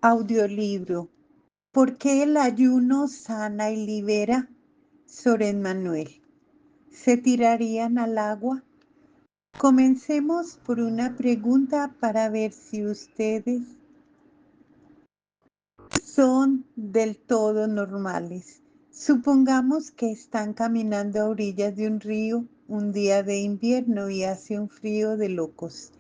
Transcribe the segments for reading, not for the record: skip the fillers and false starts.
Audiolibro. ¿Por qué el ayuno sana y libera? Soren Manuel. ¿Se tirarían al agua? Comencemos por una pregunta para ver si ustedes son del todo normales. Supongamos que están caminando a orillas de un río un día de invierno y hace un frío de locos.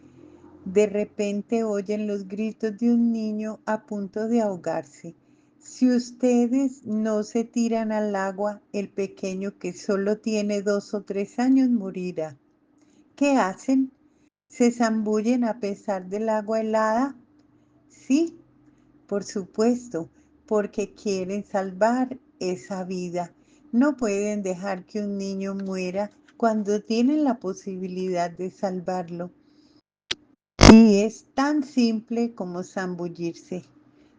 De repente oyen los gritos de un niño a punto de ahogarse. Si ustedes no se tiran al agua, el pequeño que solo tiene 2 o 3 años morirá. ¿Qué hacen? ¿Se zambullen a pesar del agua helada? Sí, por supuesto, porque quieren salvar esa vida. No pueden dejar que un niño muera cuando tienen la posibilidad de salvarlo. Y es tan simple como zambullirse.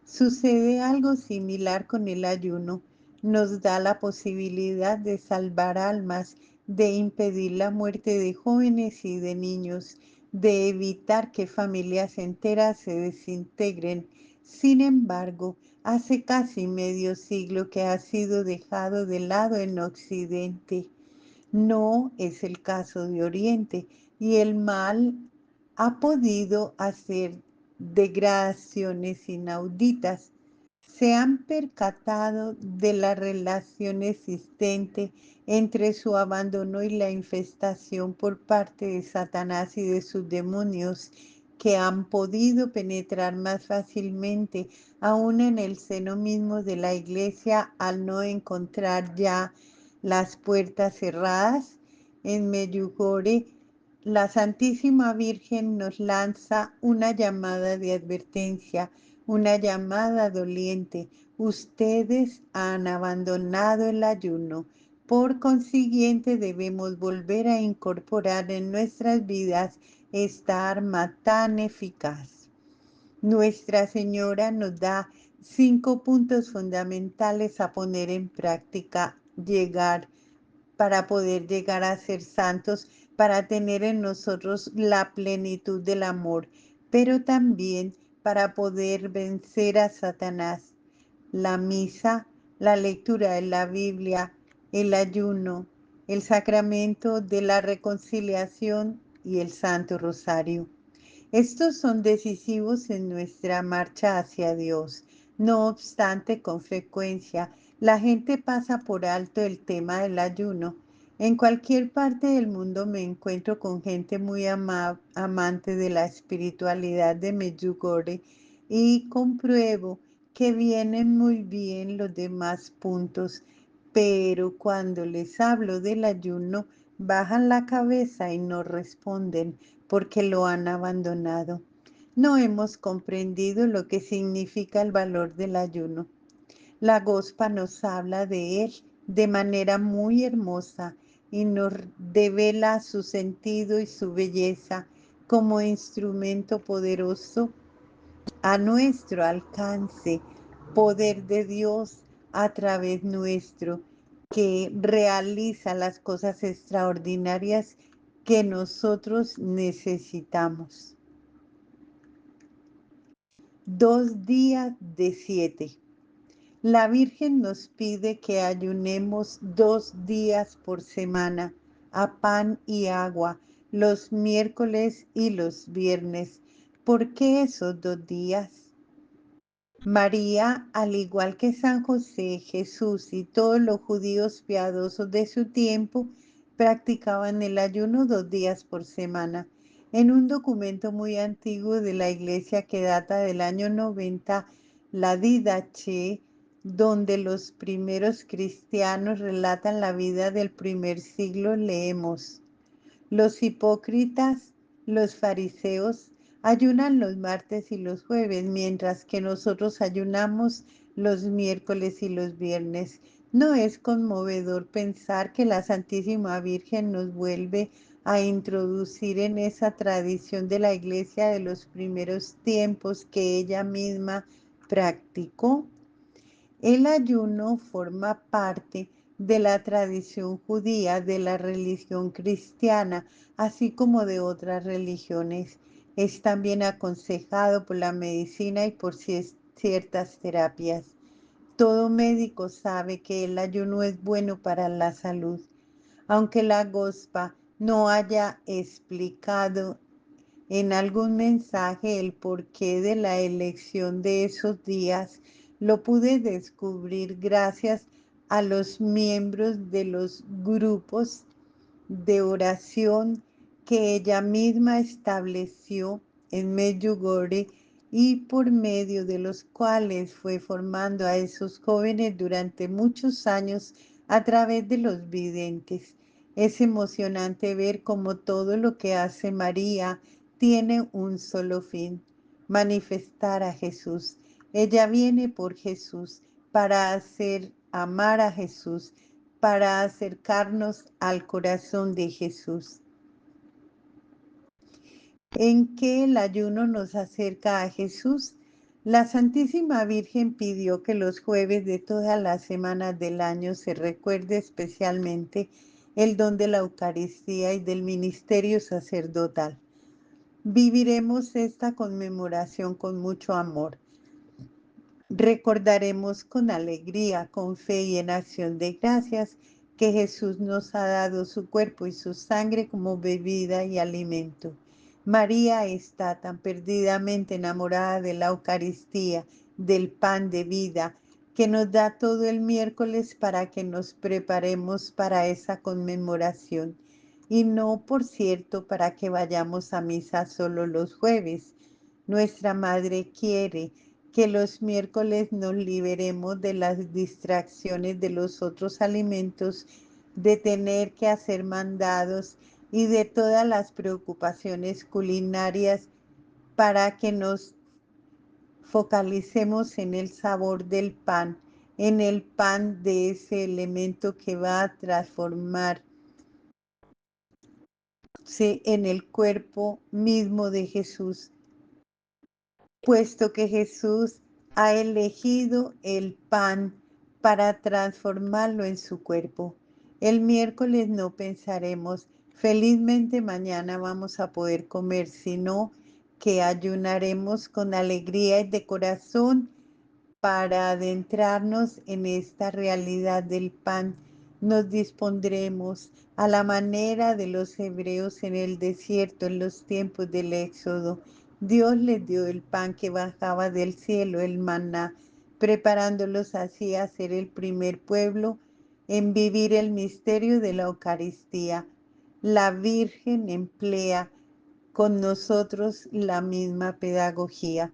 Sucede algo similar con el ayuno. Nos da la posibilidad de salvar almas, de impedir la muerte de jóvenes y de niños, de evitar que familias enteras se desintegren. Sin embargo, hace casi medio siglo que ha sido dejado de lado en Occidente. No es el caso de Oriente, y el mal ha podido hacer degradaciones inauditas. Se han percatado de la relación existente entre su abandono y la infestación por parte de Satanás y de sus demonios, que han podido penetrar más fácilmente aún en el seno mismo de la iglesia al no encontrar ya las puertas cerradas. En Medjugorje, la Santísima Virgen nos lanza una llamada de advertencia, una llamada doliente. Ustedes han abandonado el ayuno. Por consiguiente, debemos volver a incorporar en nuestras vidas esta arma tan eficaz. Nuestra Señora nos da 5 puntos fundamentales a poner en práctica, para poder llegar a ser santos, para tener en nosotros la plenitud del amor, pero también para poder vencer a Satanás. La misa, la lectura de la Biblia, el ayuno, el sacramento de la reconciliación y el Santo Rosario. Estos son decisivos en nuestra marcha hacia Dios. No obstante, con frecuencia la gente pasa por alto el tema del ayuno. En cualquier parte del mundo me encuentro con gente muy amante de la espiritualidad de Medjugorje y compruebo que vienen muy bien los demás puntos, pero cuando les hablo del ayuno, bajan la cabeza y no responden porque lo han abandonado. No hemos comprendido lo que significa el valor del ayuno. La Gospa nos habla de él de manera muy hermosa y nos devela su sentido y su belleza como instrumento poderoso a nuestro alcance, poder de Dios a través nuestro, que realiza las cosas extraordinarias que nosotros necesitamos. 2 días de 7. La Virgen nos pide que ayunemos 2 días por semana, a pan y agua, los miércoles y los viernes. ¿Por qué esos 2 días? María, al igual que San José, Jesús y todos los judíos piadosos de su tiempo, practicaban el ayuno 2 días por semana. En un documento muy antiguo de la iglesia que data del año 90, la Didache, donde los primeros cristianos relatan la vida del primer siglo, leemos: los hipócritas, los fariseos, ayunan los martes y los jueves, mientras que nosotros ayunamos los miércoles y los viernes. ¿No es conmovedor pensar que la Santísima Virgen nos vuelve a introducir en esa tradición de la iglesia de los primeros tiempos que ella misma practicó? El ayuno forma parte de la tradición judía, de la religión cristiana, así como de otras religiones. Es también aconsejado por la medicina y por ciertas terapias. Todo médico sabe que el ayuno es bueno para la salud. Aunque la Gospa no haya explicado en algún mensaje el porqué de la elección de esos días, lo pude descubrir gracias a los miembros de los grupos de oración que ella misma estableció en Medjugorje y por medio de los cuales fue formando a esos jóvenes durante muchos años a través de los videntes. Es emocionante ver cómo todo lo que hace María tiene un solo fin: manifestar a Jesús. Ella viene por Jesús para hacer amar a Jesús, para acercarnos al corazón de Jesús. ¿En qué el ayuno nos acerca a Jesús? La Santísima Virgen pidió que los jueves de todas las semanas del año se recuerde especialmente el don de la Eucaristía y del ministerio sacerdotal. Viviremos esta conmemoración con mucho amor. Recordaremos con alegría, con fe y en acción de gracias que Jesús nos ha dado su cuerpo y su sangre como bebida y alimento. María está tan perdidamente enamorada de la Eucaristía, del pan de vida, que nos da todo el miércoles para que nos preparemos para esa conmemoración. Y no, por cierto, para que vayamos a misa solo los jueves. Nuestra Madre quiere que los miércoles nos liberemos de las distracciones de los otros alimentos, de tener que hacer mandados y de todas las preocupaciones culinarias, para que nos focalicemos en el sabor del pan, en el pan de ese elemento que va a transformarse en el cuerpo mismo de Jesús, puesto que Jesús ha elegido el pan para transformarlo en su cuerpo. El miércoles no pensaremos, felizmente mañana vamos a poder comer, sino que ayunaremos con alegría y de corazón para adentrarnos en esta realidad del pan. Nos dispondremos a la manera de los hebreos en el desierto en los tiempos del Éxodo. Dios les dio el pan que bajaba del cielo, el maná, preparándolos así a ser el primer pueblo en vivir el misterio de la Eucaristía. La Virgen emplea con nosotros la misma pedagogía.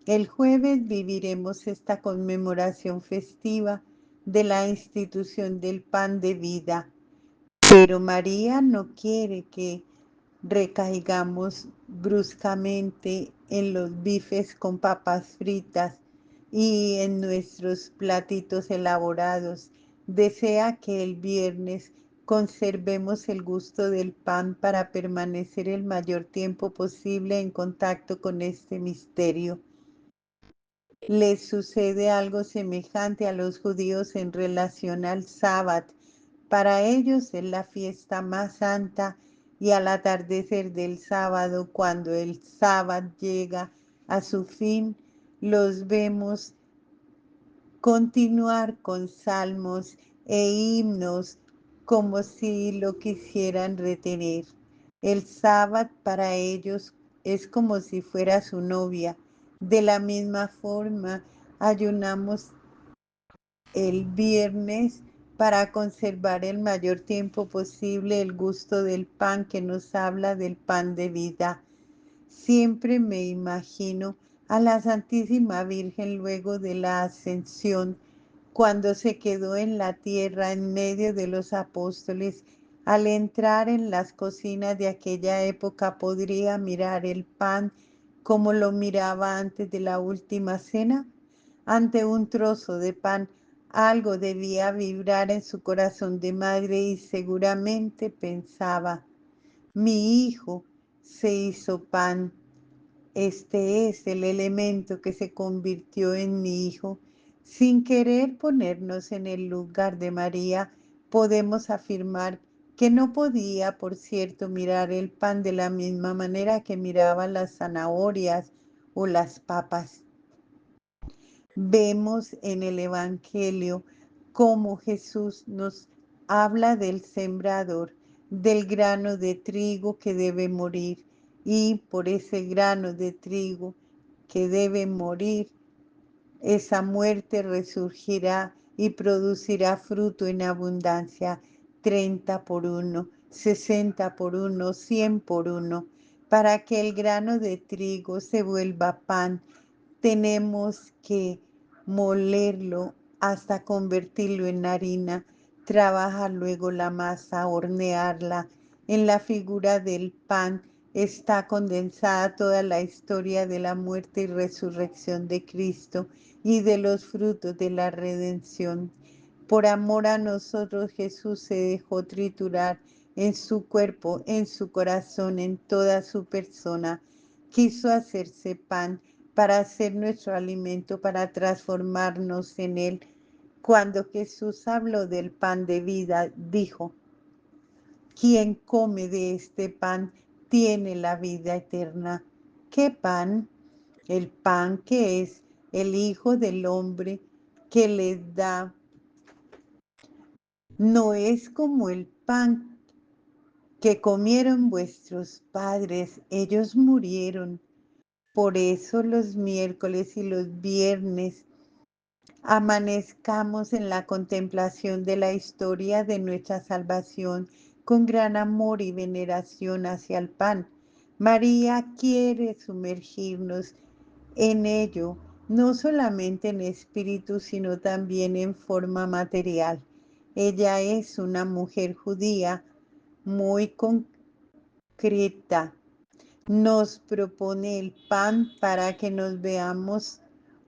El jueves viviremos esta conmemoración festiva de la institución del pan de vida, pero María no quiere que recaigamos bruscamente en los bifes con papas fritas y en nuestros platitos elaborados. Desea que el viernes conservemos el gusto del pan para permanecer el mayor tiempo posible en contacto con este misterio. Les sucede algo semejante a los judíos en relación al sábado. Para ellos es la fiesta más santa y al atardecer del sábado, cuando el sábado llega a su fin, los vemos continuar con salmos e himnos como si lo quisieran retener. El sábado para ellos es como si fuera su novia. De la misma forma, ayunamos el viernes para conservar el mayor tiempo posible el gusto del pan que nos habla del pan de vida. Siempre me imagino a la Santísima Virgen luego de la ascensión, cuando se quedó en la tierra en medio de los apóstoles. Al entrar en las cocinas de aquella época podría mirar el pan como lo miraba antes de la última cena. Ante un trozo de pan, algo debía vibrar en su corazón de madre y seguramente pensaba: mi hijo se hizo pan. Este es el elemento que se convirtió en mi hijo. Sin querer ponernos en el lugar de María, podemos afirmar que no podía, por cierto, mirar el pan de la misma manera que miraba las zanahorias o las papas. Vemos en el Evangelio cómo Jesús nos habla del sembrador, del grano de trigo que debe morir, y por ese grano de trigo que debe morir, esa muerte resurgirá y producirá fruto en abundancia, 30 por uno, 60 por uno, 100 por uno. Para que el grano de trigo se vuelva pan, tenemos que molerlo hasta convertirlo en harina, trabajar luego la masa, hornearla. En la figura del pan está condensada toda la historia de la muerte y resurrección de Cristo y de los frutos de la redención. Por amor a nosotros, Jesús se dejó triturar en su cuerpo, en su corazón, en toda su persona. Quiso hacerse pan para ser nuestro alimento, para transformarnos en él. Cuando Jesús habló del pan de vida, dijo: quien come de este pan tiene la vida eterna. ¿Qué pan? El pan que es el Hijo del Hombre que les da. No es como el pan que comieron vuestros padres, ellos murieron. Por eso los miércoles y los viernes amanezcamos en la contemplación de la historia de nuestra salvación con gran amor y veneración hacia el pan. María quiere sumergirnos en ello, no solamente en espíritu, sino también en forma material. Ella es una mujer judía muy concreta. Nos propone el pan para que nos veamos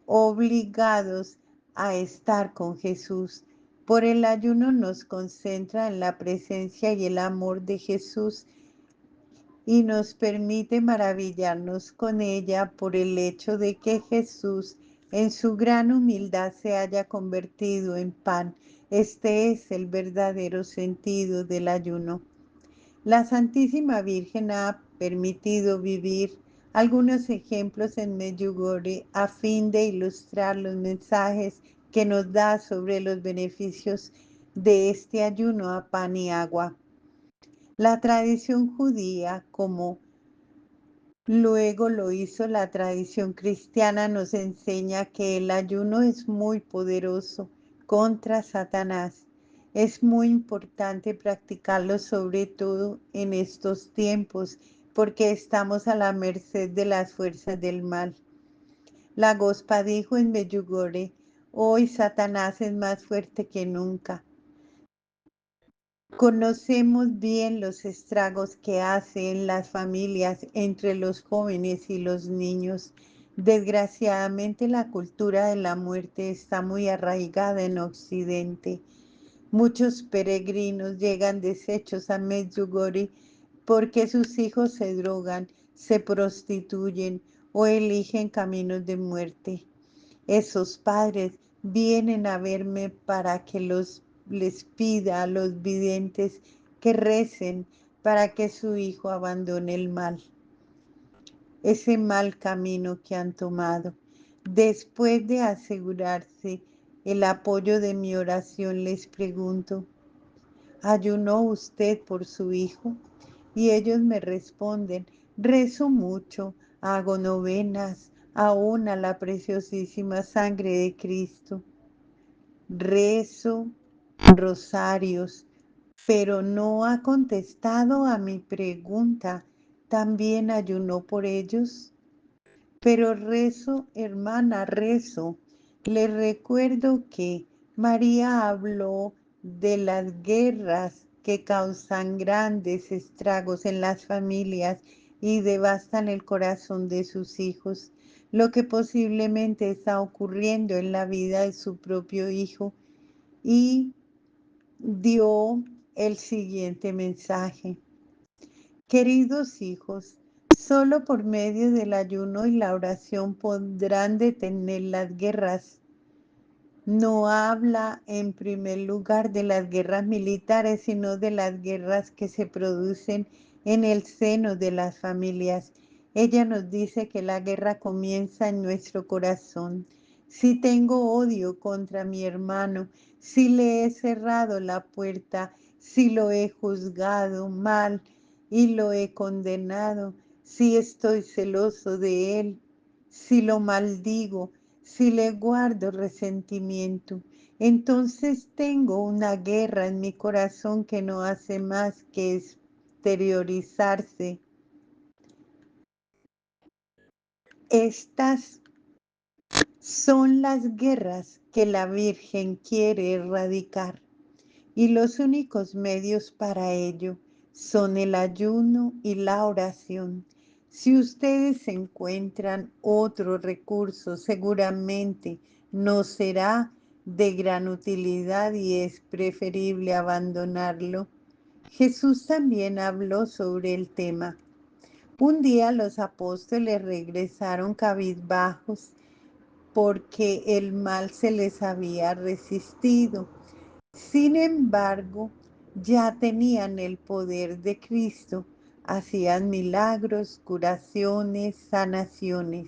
obligados a estar con Jesús. Por el ayuno nos concentra en la presencia y el amor de Jesús y nos permite maravillarnos con ella por el hecho de que Jesús en su gran humildad se haya convertido en pan. Este es el verdadero sentido del ayuno. La Santísima Virgen ha permitido vivir algunos ejemplos en Medjugorje a fin de ilustrar los mensajes que nos da sobre los beneficios de este ayuno a pan y agua. La tradición judía, como luego lo hizo la tradición cristiana, nos enseña que el ayuno es muy poderoso contra Satanás. Es muy importante practicarlo, sobre todo en estos tiempos, porque estamos a la merced de las fuerzas del mal. La Gospa dijo en Medjugorje: hoy Satanás es más fuerte que nunca. Conocemos bien los estragos que hace en las familias, entre los jóvenes y los niños. Desgraciadamente, la cultura de la muerte está muy arraigada en Occidente. Muchos peregrinos llegan deshechos a Medjugorje porque sus hijos se drogan, se prostituyen o eligen caminos de muerte. Esos padres vienen a verme para que les pida a los videntes que recen para que su hijo abandone el mal, ese mal camino que han tomado. Después de asegurarse el apoyo de mi oración, les pregunto: ¿ayunó usted por su hijo? Y ellos me responden: rezo mucho, hago novenas, aún a la preciosísima sangre de Cristo. Rezo rosarios, pero no ha contestado a mi pregunta. ¿También ayunó por ellos? Pero rezo, hermana, rezo. Le recuerdo que María habló de las guerras que causan grandes estragos en las familias y devastan el corazón de sus hijos, lo que posiblemente está ocurriendo en la vida de su propio hijo, y dio el siguiente mensaje: queridos hijos, solo por medio del ayuno y la oración podrán detener las guerras. No habla en primer lugar de las guerras militares, sino de las guerras que se producen en el seno de las familias. Ella nos dice que la guerra comienza en nuestro corazón. si tengo odio contra mi hermano, si le he cerrado la puerta, si lo he juzgado mal y lo he condenado, si estoy celoso de él, si lo maldigo, si le guardo resentimiento, entonces tengo una guerra en mi corazón que no hace más que exteriorizarse. Estas son las guerras que la Virgen quiere erradicar y los únicos medios para ello son el ayuno y la oración. Si ustedes encuentran otro recurso, seguramente no será de gran utilidad y es preferible abandonarlo. Jesús también habló sobre el tema. Un día los apóstoles regresaron cabizbajos porque el mal se les había resistido. Sin embargo, ya tenían el poder de Cristo, hacían milagros, curaciones, sanaciones,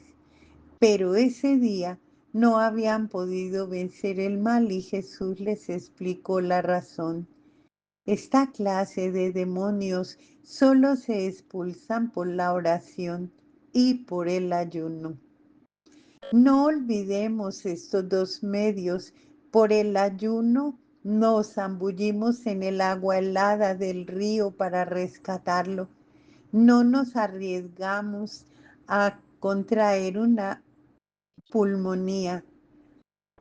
pero ese día no habían podido vencer el mal y Jesús les explicó la razón. Esta clase de demonios solo se expulsan por la oración y por el ayuno. No olvidemos estos dos medios. Por el ayuno nos zambullimos en el agua helada del río para rescatarlo. No nos arriesgamos a contraer una pulmonía.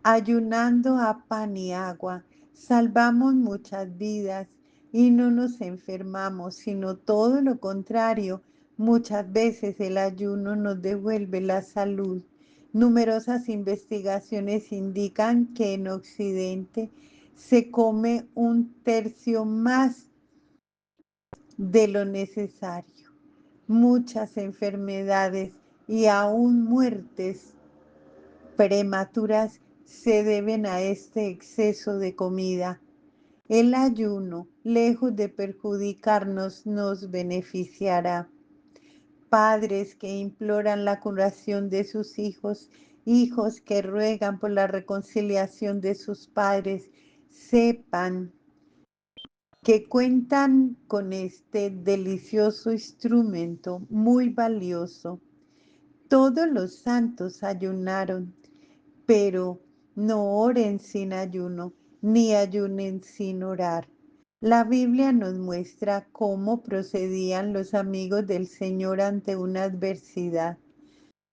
Ayunando a pan y agua, salvamos muchas vidas y no nos enfermamos, sino todo lo contrario. Muchas veces el ayuno nos devuelve la salud. Numerosas investigaciones indican que en Occidente se come un tercio más de lo necesario. Muchas enfermedades y aún muertes prematuras se deben a este exceso de comida. El ayuno, lejos de perjudicarnos, nos beneficiará. Padres que imploran la curación de sus hijos, hijos que ruegan por la reconciliación de sus padres, sepan que cuentan con este delicioso instrumento muy valioso. Todos los santos ayunaron, pero no oren sin ayuno, ni ayunen sin orar. La Biblia nos muestra cómo procedían los amigos del Señor ante una adversidad.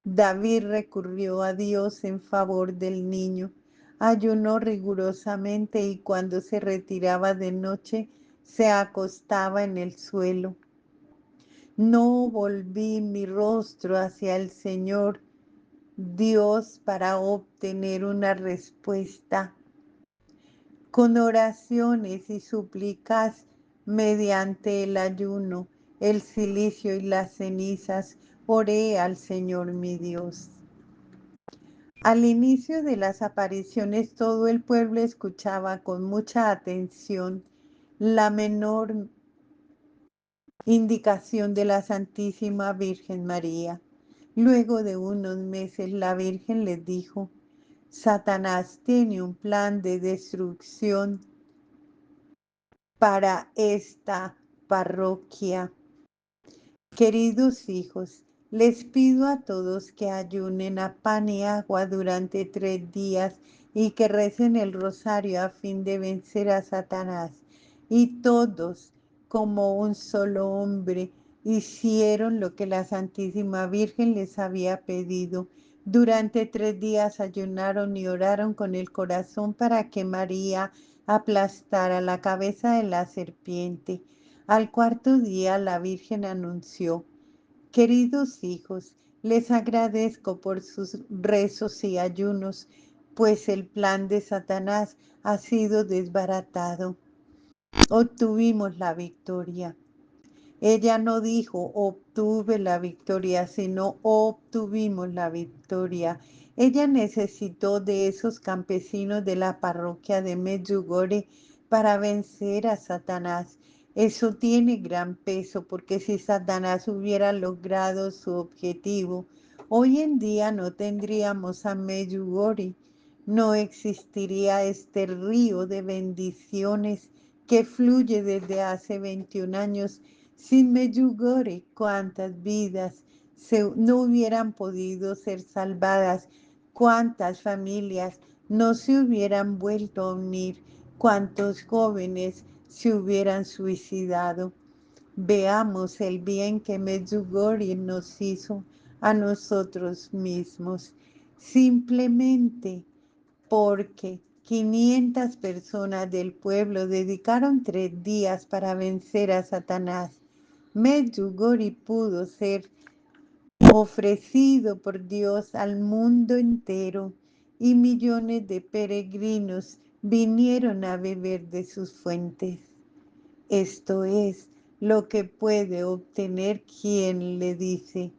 David recurrió a Dios en favor del niño, ayunó rigurosamente y cuando se retiraba de noche se acostaba en el suelo. No volví mi rostro hacia el Señor Dios para obtener una respuesta. Con oraciones y súplicas mediante el ayuno, el cilicio y las cenizas, oré al Señor mi Dios. Al inicio de las apariciones todo el pueblo escuchaba con mucha atención la menor indicación de la Santísima Virgen María. Luego de unos meses la Virgen les dijo: Satanás tiene un plan de destrucción para esta parroquia. Queridos hijos, les pido a todos que ayunen a pan y agua durante 3 días y que recen el rosario a fin de vencer a Satanás. Y todos, como un solo hombre, hicieron lo que la Santísima Virgen les había pedido. Durante 3 días ayunaron y oraron con el corazón para que María aplastara la cabeza de la serpiente. Al cuarto día la Virgen anunció: Queridos hijos, les agradezco por sus rezos y ayunos, pues el plan de Satanás ha sido desbaratado. Obtuvimos la victoria. Ella no dijo obtuve la victoria, sino obtuvimos la victoria. Ella necesitó de esos campesinos de la parroquia de Medjugorje para vencer a Satanás. Eso tiene gran peso porque si Satanás hubiera logrado su objetivo, Hoy en día no tendríamos a Medjugorje, no existiría este río de bendiciones que fluye desde hace 21 años. Sin Medjugorje, cuántas vidas no hubieran podido ser salvadas, cuántas familias no se hubieran vuelto a unir, cuántos jóvenes se hubieran suicidado. Veamos el bien que Medjugorje nos hizo a nosotros mismos, simplemente porque 500 personas del pueblo dedicaron 3 días para vencer a Satanás. Medjugorje pudo ser ofrecido por Dios al mundo entero y millones de peregrinos vinieron a beber de sus fuentes. Esto es lo que puede obtener quien le dice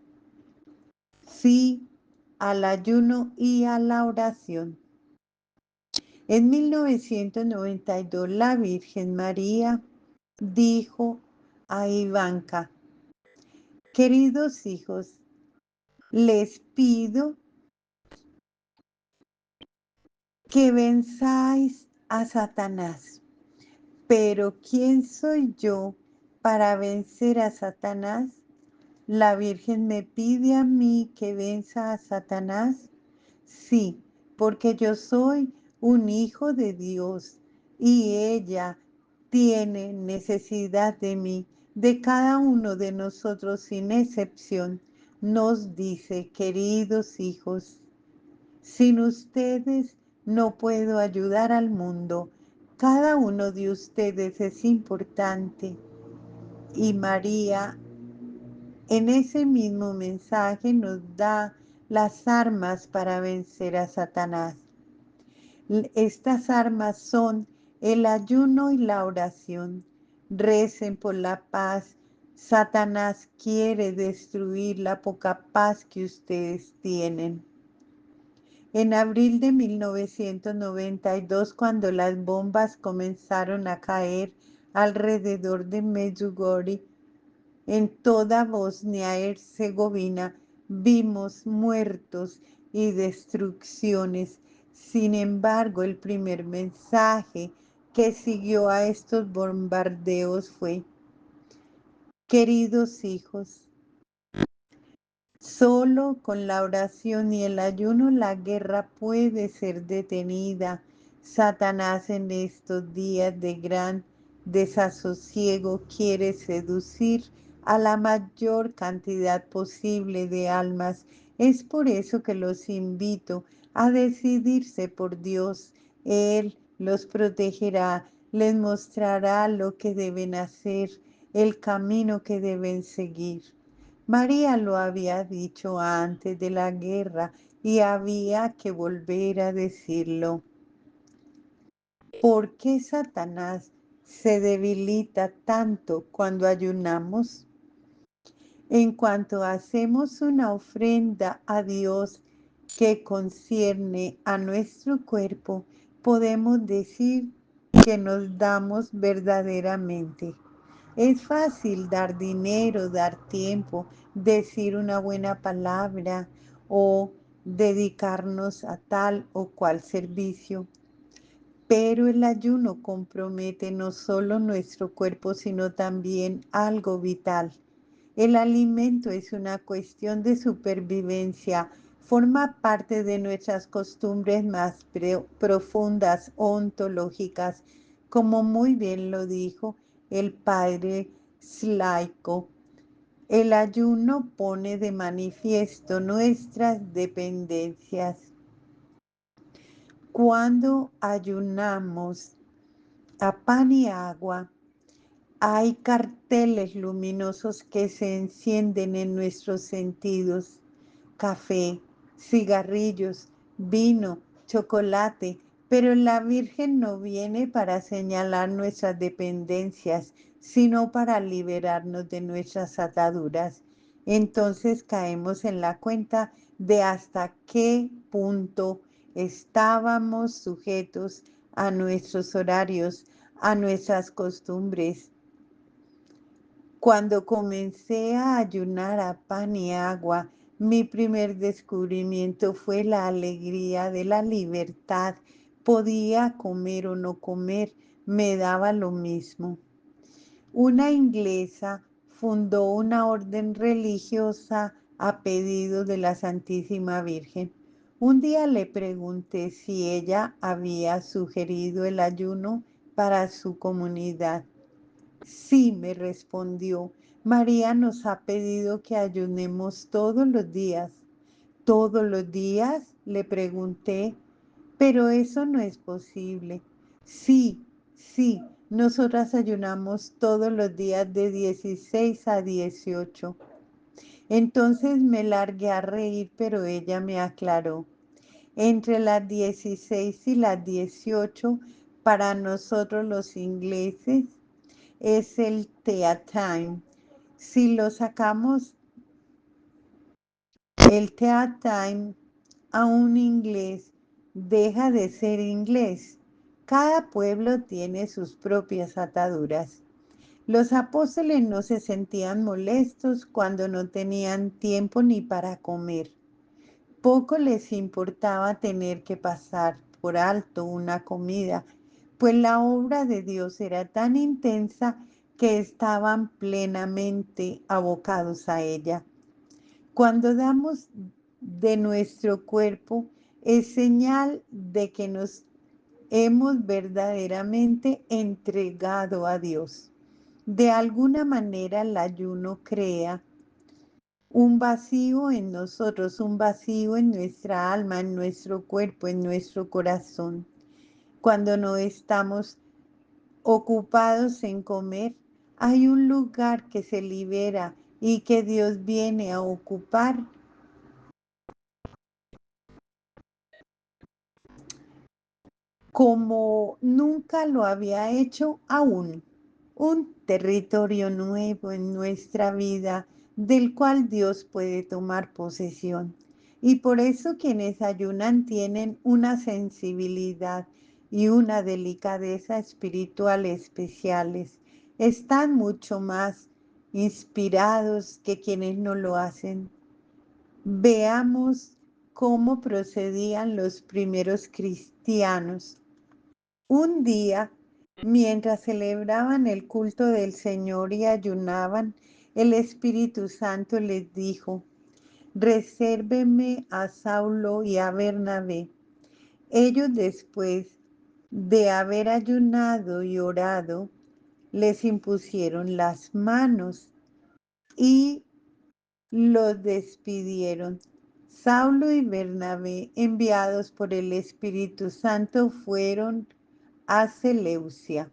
sí al ayuno y a la oración. En 1992, la Virgen María dijo a Ivanka: queridos hijos, les pido que venzáis a Satanás. Pero ¿quién soy yo para vencer a Satanás? ¿La Virgen me pide a mí que venza a Satanás? Sí, porque yo soy un hijo de Dios y ella tiene necesidad de mí, de cada uno de nosotros sin excepción. Nos dice, queridos hijos, sin ustedes no puedo ayudar al mundo. Cada uno de ustedes es importante. Y María en ese mismo mensaje nos da las armas para vencer a Satanás. Estas armas son el ayuno y la oración. Recen por la paz. Satanás quiere destruir la poca paz que ustedes tienen. En abril de 1992, cuando las bombas comenzaron a caer alrededor de Medjugorje, en toda Bosnia-Herzegovina vimos muertos y destrucciones. Sin embargo, el primer mensaje que siguió a estos bombardeos fue: queridos hijos, solo con la oración y el ayuno la guerra puede ser detenida. Satanás en estos días de gran desasosiego quiere seducir a la mayor cantidad posible de almas. Es por eso que los invito a decidirse por Dios. Él los protegerá, les mostrará lo que deben hacer, el camino que deben seguir. María lo había dicho antes de la guerra y había que volver a decirlo. ¿Por qué Satanás se debilita tanto cuando ayunamos? En cuanto hacemos una ofrenda a Dios que concierne a nuestro cuerpo, podemos decir que nos damos verdaderamente. Es fácil dar dinero, dar tiempo, decir una buena palabra o dedicarnos a tal o cual servicio. Pero el ayuno compromete no solo nuestro cuerpo, sino también algo vital. El alimento es una cuestión de supervivencia, forma parte de nuestras costumbres más profundas, ontológicas, como muy bien lo dijo el padre Slaiko. El ayuno pone de manifiesto nuestras dependencias. Cuando ayunamos a pan y agua, hay carteles luminosos que se encienden en nuestros sentidos: café, cigarrillos, vino, chocolate, pero la Virgen no viene para señalar nuestras dependencias, sino para liberarnos de nuestras ataduras. Entonces caemos en la cuenta de hasta qué punto estábamos sujetos a nuestros horarios, a nuestras costumbres. Cuando comencé a ayunar a pan y agua, Mi primer descubrimiento fue la alegría de la libertad. Podía comer o no comer, me daba lo mismo. Una inglesa fundó una orden religiosa a pedido de la Santísima Virgen. Un día le pregunté si ella había sugerido el ayuno para su comunidad. Sí, me respondió, María nos ha pedido que ayunemos todos los días. ¿Todos los días? Le pregunté, pero eso no es posible. Sí, sí, nosotras ayunamos todos los días de 16 a 18. Entonces me largué a reír, pero ella me aclaró. Entre las 16 y las 18, para nosotros los ingleses, es el tea time. Si lo sacamos el tea time a un inglés, deja de ser inglés. Cada pueblo tiene sus propias ataduras. Los apóstoles no se sentían molestos cuando no tenían tiempo ni para comer. Poco les importaba tener que pasar por alto una comida, pues la obra de Dios era tan intensa que estaban plenamente abocados a ella. Cuando damos de nuestro cuerpo es señal de que nos hemos verdaderamente entregado a Dios. De alguna manera el ayuno crea un vacío en nosotros, un vacío en nuestra alma, en nuestro cuerpo, en nuestro corazón. Cuando no estamos ocupados en comer, hay un lugar que se libera y que Dios viene a ocupar como nunca lo había hecho aún. Un territorio nuevo en nuestra vida del cual Dios puede tomar posesión. Y por eso quienes ayunan tienen una sensibilidad y una delicadeza espiritual especiales. Están mucho más inspirados que quienes no lo hacen. Veamos cómo procedían los primeros cristianos. Un día, mientras celebraban el culto del Señor y ayunaban, el Espíritu Santo les dijo, resérveme a Saulo y a Bernabé. Ellos después de haber ayunado y orado, les impusieron las manos y los despidieron. Saulo y Bernabé, enviados por el Espíritu Santo, fueron a Seleucia.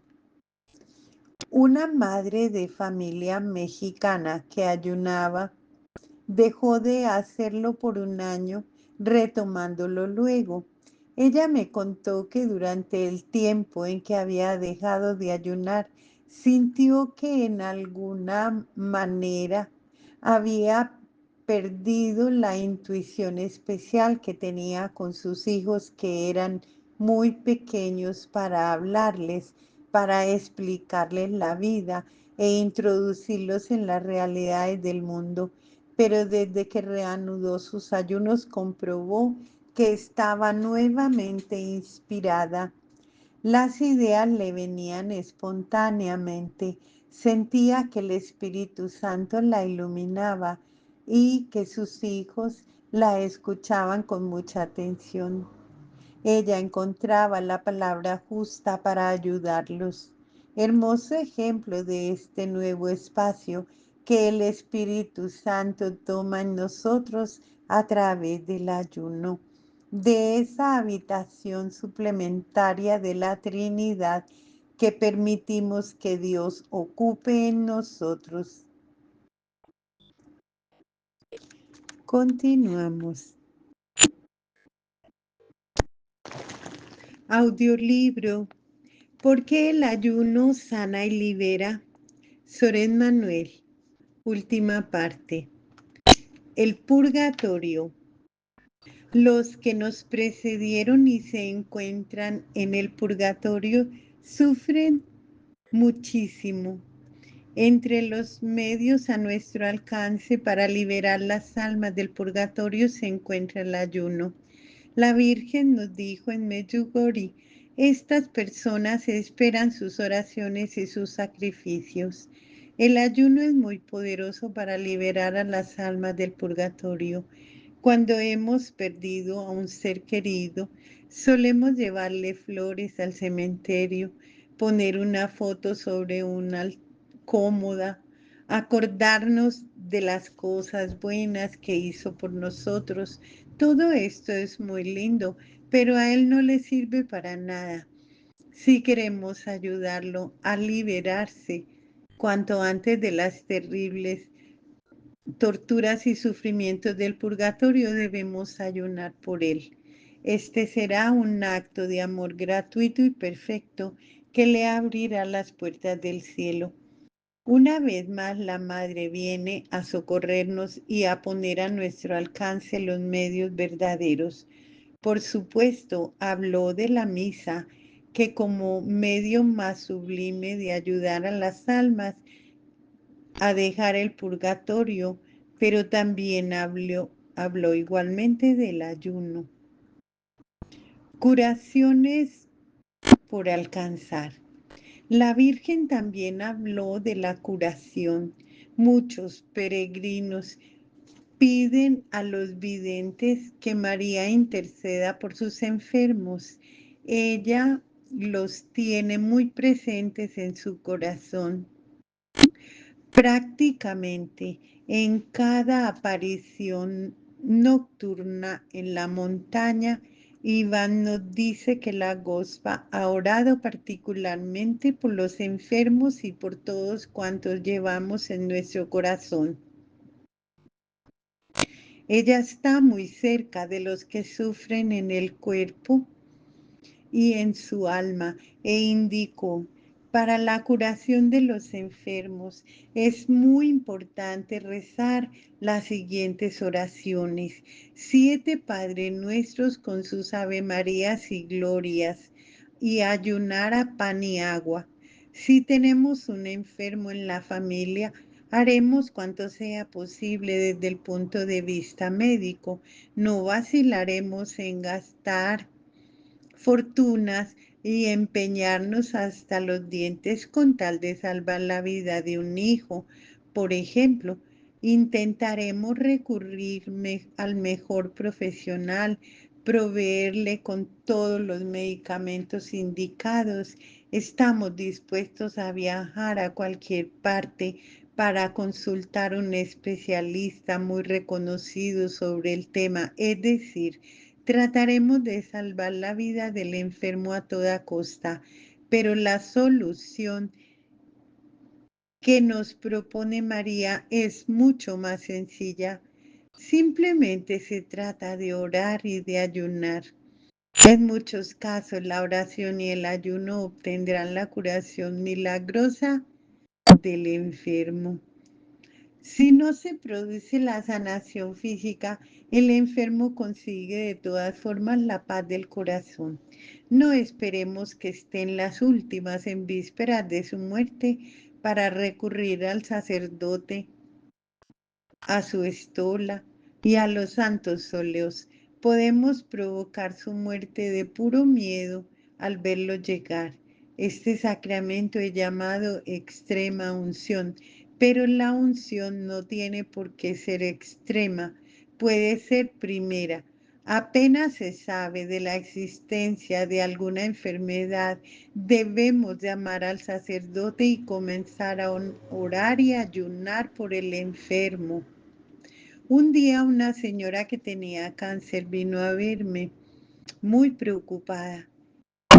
Una madre de familia mexicana que ayunaba dejó de hacerlo por un año, retomándolo luego. Ella me contó que durante el tiempo en que había dejado de ayunar, sintió que en alguna manera había perdido la intuición especial que tenía con sus hijos que eran muy pequeños para hablarles, para explicarles la vida e introducirlos en las realidades del mundo, pero desde que reanudó sus ayunos comprobó que estaba nuevamente inspirada. Las ideas le venían espontáneamente, sentía que el Espíritu Santo la iluminaba y que sus hijos la escuchaban con mucha atención. Ella encontraba la palabra justa para ayudarlos. Hermoso ejemplo de este nuevo espacio que el Espíritu Santo toma en nosotros a través del ayuno, de esa habitación suplementaria de la Trinidad que permitimos que Dios ocupe en nosotros. Continuamos. Audiolibro. ¿Por qué el ayuno sana y libera? Soren Manuel. Última parte. El purgatorio. Los que nos precedieron y se encuentran en el purgatorio sufren muchísimo. Entre los medios a nuestro alcance para liberar las almas del purgatorio se encuentra el ayuno. La Virgen nos dijo en Medjugorje, estas personas esperan sus oraciones y sus sacrificios. El ayuno es muy poderoso para liberar a las almas del purgatorio. Cuando hemos perdido a un ser querido, solemos llevarle flores al cementerio, poner una foto sobre una cómoda, acordarnos de las cosas buenas que hizo por nosotros. Todo esto es muy lindo, pero a él no le sirve para nada. Si queremos ayudarlo a liberarse cuanto antes de las terribles torturas y sufrimientos del purgatorio, debemos ayunar por él. Este será un acto de amor gratuito y perfecto que le abrirá las puertas del cielo. Una vez más la Madre viene a socorrernos y a poner a nuestro alcance los medios verdaderos. Por supuesto, habló de la misa, que como medio más sublime de ayudar a las almas a dejar el purgatorio, pero también habló igualmente del ayuno. Curaciones por alcanzar. La Virgen también habló de la curación. Muchos peregrinos piden a los videntes que María interceda por sus enfermos. Ella los tiene muy presentes en su corazón. Prácticamente en cada aparición nocturna en la montaña, Iván nos dice que la Gospa ha orado particularmente por los enfermos y por todos cuantos llevamos en nuestro corazón. Ella está muy cerca de los que sufren en el cuerpo y en su alma, e indicó, para la curación de los enfermos es muy importante rezar las siguientes oraciones: 7 Padre Nuestros con sus Ave Marías y Glorias, y ayunar a pan y agua. Si tenemos un enfermo en la familia, haremos cuanto sea posible desde el punto de vista médico. No vacilaremos en gastar fortunas y empeñarnos hasta los dientes con tal de salvar la vida de un hijo. Por ejemplo, intentaremos recurrir al mejor profesional, proveerle con todos los medicamentos indicados. Estamos dispuestos a viajar a cualquier parte para consultar a un especialista muy reconocido sobre el tema, es decir, trataremos de salvar la vida del enfermo a toda costa, pero la solución que nos propone María es mucho más sencilla. Simplemente se trata de orar y de ayunar. En muchos casos, la oración y el ayuno obtendrán la curación milagrosa del enfermo. Si no se produce la sanación física, el enfermo consigue de todas formas la paz del corazón. No esperemos que estén las últimas en vísperas de su muerte para recurrir al sacerdote, a su estola y a los santos óleos. Podemos provocar su muerte de puro miedo al verlo llegar. Este sacramento es llamado extrema unción, pero la unción no tiene por qué ser extrema, puede ser primera. Apenas se sabe de la existencia de alguna enfermedad, debemos llamar al sacerdote y comenzar a orar y ayunar por el enfermo. Un día una señora que tenía cáncer vino a verme muy preocupada.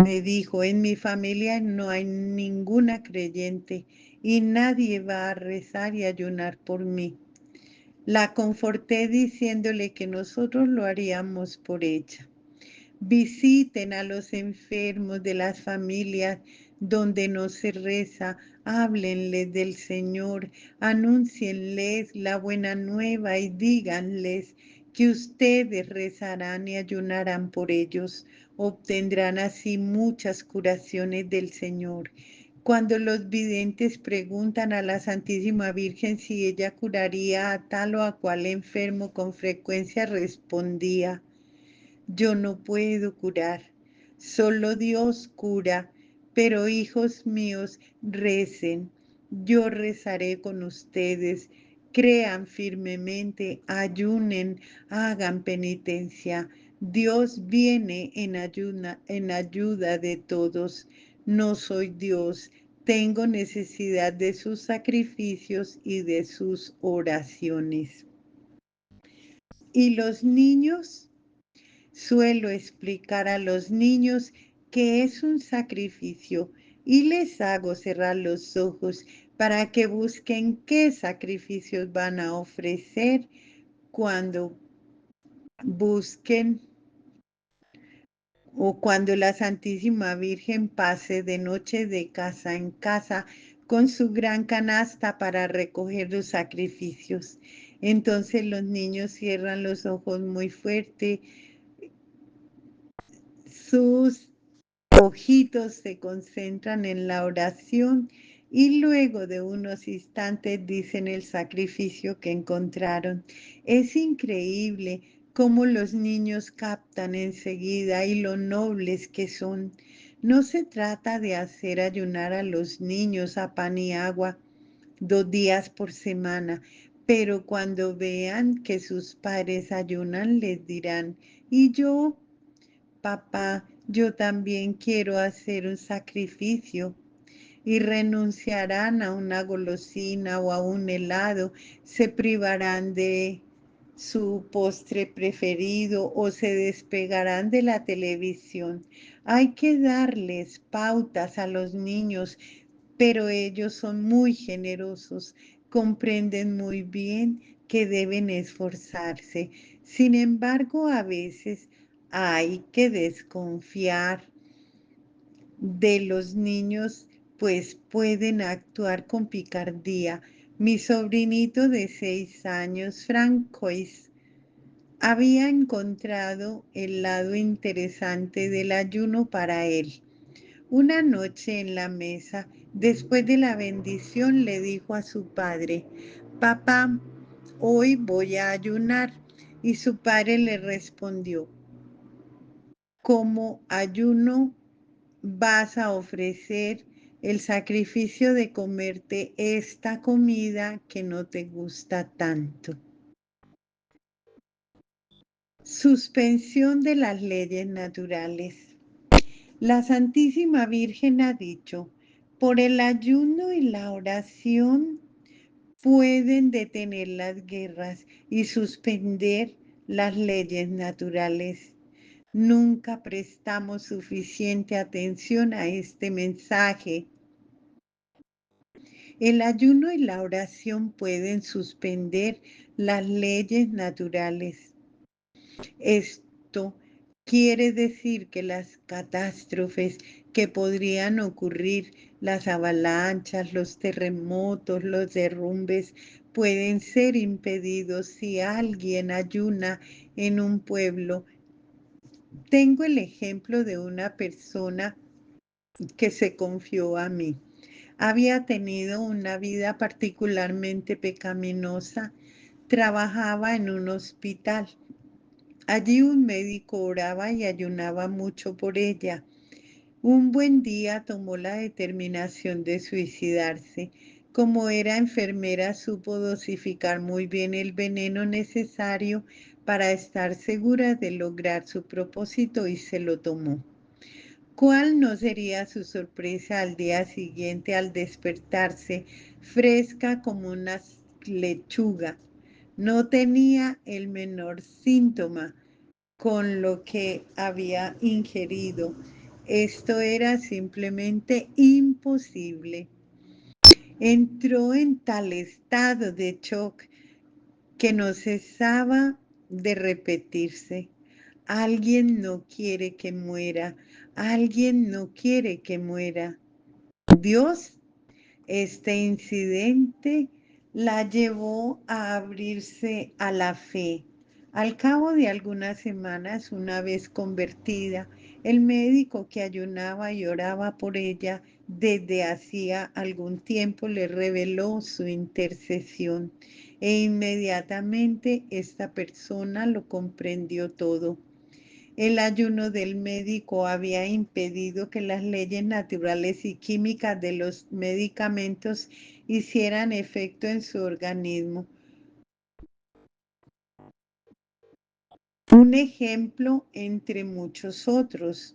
Me dijo, en mi familia no hay ninguna creyente y nadie va a rezar y ayunar por mí. La conforté diciéndole que nosotros lo haríamos por ella. Visiten a los enfermos de las familias donde no se reza, háblenles del Señor, anúncienles la buena nueva y díganles que ustedes rezarán y ayunarán por ellos. Obtendrán así muchas curaciones del Señor. Cuando los videntes preguntan a la Santísima Virgen si ella curaría a tal o a cual enfermo, con frecuencia respondía: yo no puedo curar, solo Dios cura, pero hijos míos, recen, yo rezaré con ustedes, crean firmemente, ayunen, hagan penitencia. Dios viene en ayuda de todos. No soy Dios, tengo necesidad de sus sacrificios y de sus oraciones. ¿Y los niños? Suelo explicar a los niños que es un sacrificio y les hago cerrar los ojos para que busquen qué sacrificios van a ofrecer cuando busquen o cuando la Santísima Virgen pase de noche de casa en casa con su gran canasta para recoger los sacrificios. Entonces los niños cierran los ojos muy fuerte, sus ojitos se concentran en la oración y luego de unos instantes dicen el sacrificio que encontraron. Es increíble cómo los niños captan enseguida y lo nobles que son. No se trata de hacer ayunar a los niños a pan y agua 2 días por semana, pero cuando vean que sus padres ayunan les dirán: ¿y yo? Papá, yo también quiero hacer un sacrificio, y renunciarán a una golosina o a un helado, se privarán de su postre preferido o se despegarán de la televisión. Hay que darles pautas a los niños, pero ellos son muy generosos, comprenden muy bien que deben esforzarse. Sin embargo, a veces hay que desconfiar de los niños, pues pueden actuar con picardía. Mi sobrinito de 6 años, Francois, había encontrado el lado interesante del ayuno para él. Una noche en la mesa, después de la bendición, le dijo a su padre: papá, hoy voy a ayunar. Y su padre le respondió: como ayuno vas a ofrecer el sacrificio de comerte esta comida que no te gusta tanto. Suspensión de las leyes naturales. La Santísima Virgen ha dicho: por el ayuno y la oración pueden detener las guerras y suspender las leyes naturales. Nunca prestamos suficiente atención a este mensaje. El ayuno y la oración pueden suspender las leyes naturales. Esto quiere decir que las catástrofes que podrían ocurrir, las avalanchas, los terremotos, los derrumbes, pueden ser impedidos si alguien ayuna en un pueblo. Tengo el ejemplo de una persona que se confió a mí. Había tenido una vida particularmente pecaminosa. Trabajaba en un hospital. Allí un médico oraba y ayunaba mucho por ella. Un buen día tomó la determinación de suicidarse. Como era enfermera, supo dosificar muy bien el veneno necesario para estar segura de lograr su propósito y se lo tomó. ¿Cuál no sería su sorpresa al día siguiente al despertarse fresca como una lechuga? No tenía el menor síntoma con lo que había ingerido. Esto era simplemente imposible. Entró en tal estado de shock que no cesaba de repetirse: alguien no quiere que muera, alguien no quiere que muera. Dios, este incidente la llevó a abrirse a la fe, Al cabo de algunas semanas, una vez convertida, el médico que ayunaba y oraba por ella desde hacía algún tiempo le reveló su intercesión e inmediatamente esta persona lo comprendió todo. El ayuno del médico había impedido que las leyes naturales y químicas de los medicamentos hicieran efecto en su organismo. Un ejemplo entre muchos otros.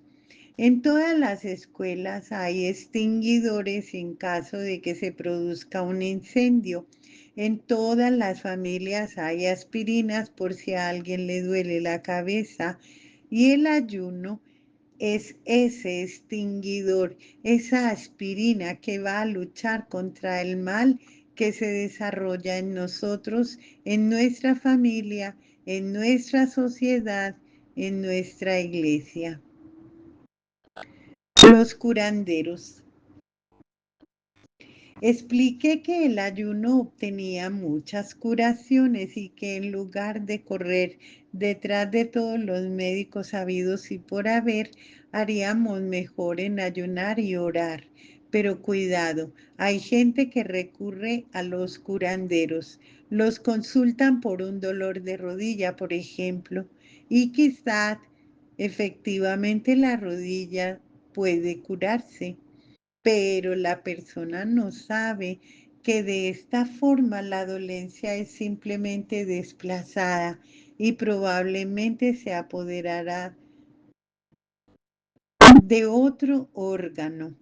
En todas las escuelas hay extinguidores en caso de que se produzca un incendio. En todas las familias hay aspirinas por si a alguien le duele la cabeza. Y el ayuno es ese extinguidor, esa aspirina que va a luchar contra el mal que se desarrolla en nosotros, en nuestra familia, en nuestra sociedad, en nuestra iglesia. Los curanderos. Expliqué que el ayuno obtenía muchas curaciones y que en lugar de correr detrás de todos los médicos habidos y por haber, haríamos mejor en ayunar y orar. Pero cuidado, hay gente que recurre a los curanderos. Los consultan por un dolor de rodilla, por ejemplo, y quizás efectivamente la rodilla puede curarse, pero la persona no sabe que de esta forma la dolencia es simplemente desplazada y probablemente se apoderará de otro órgano,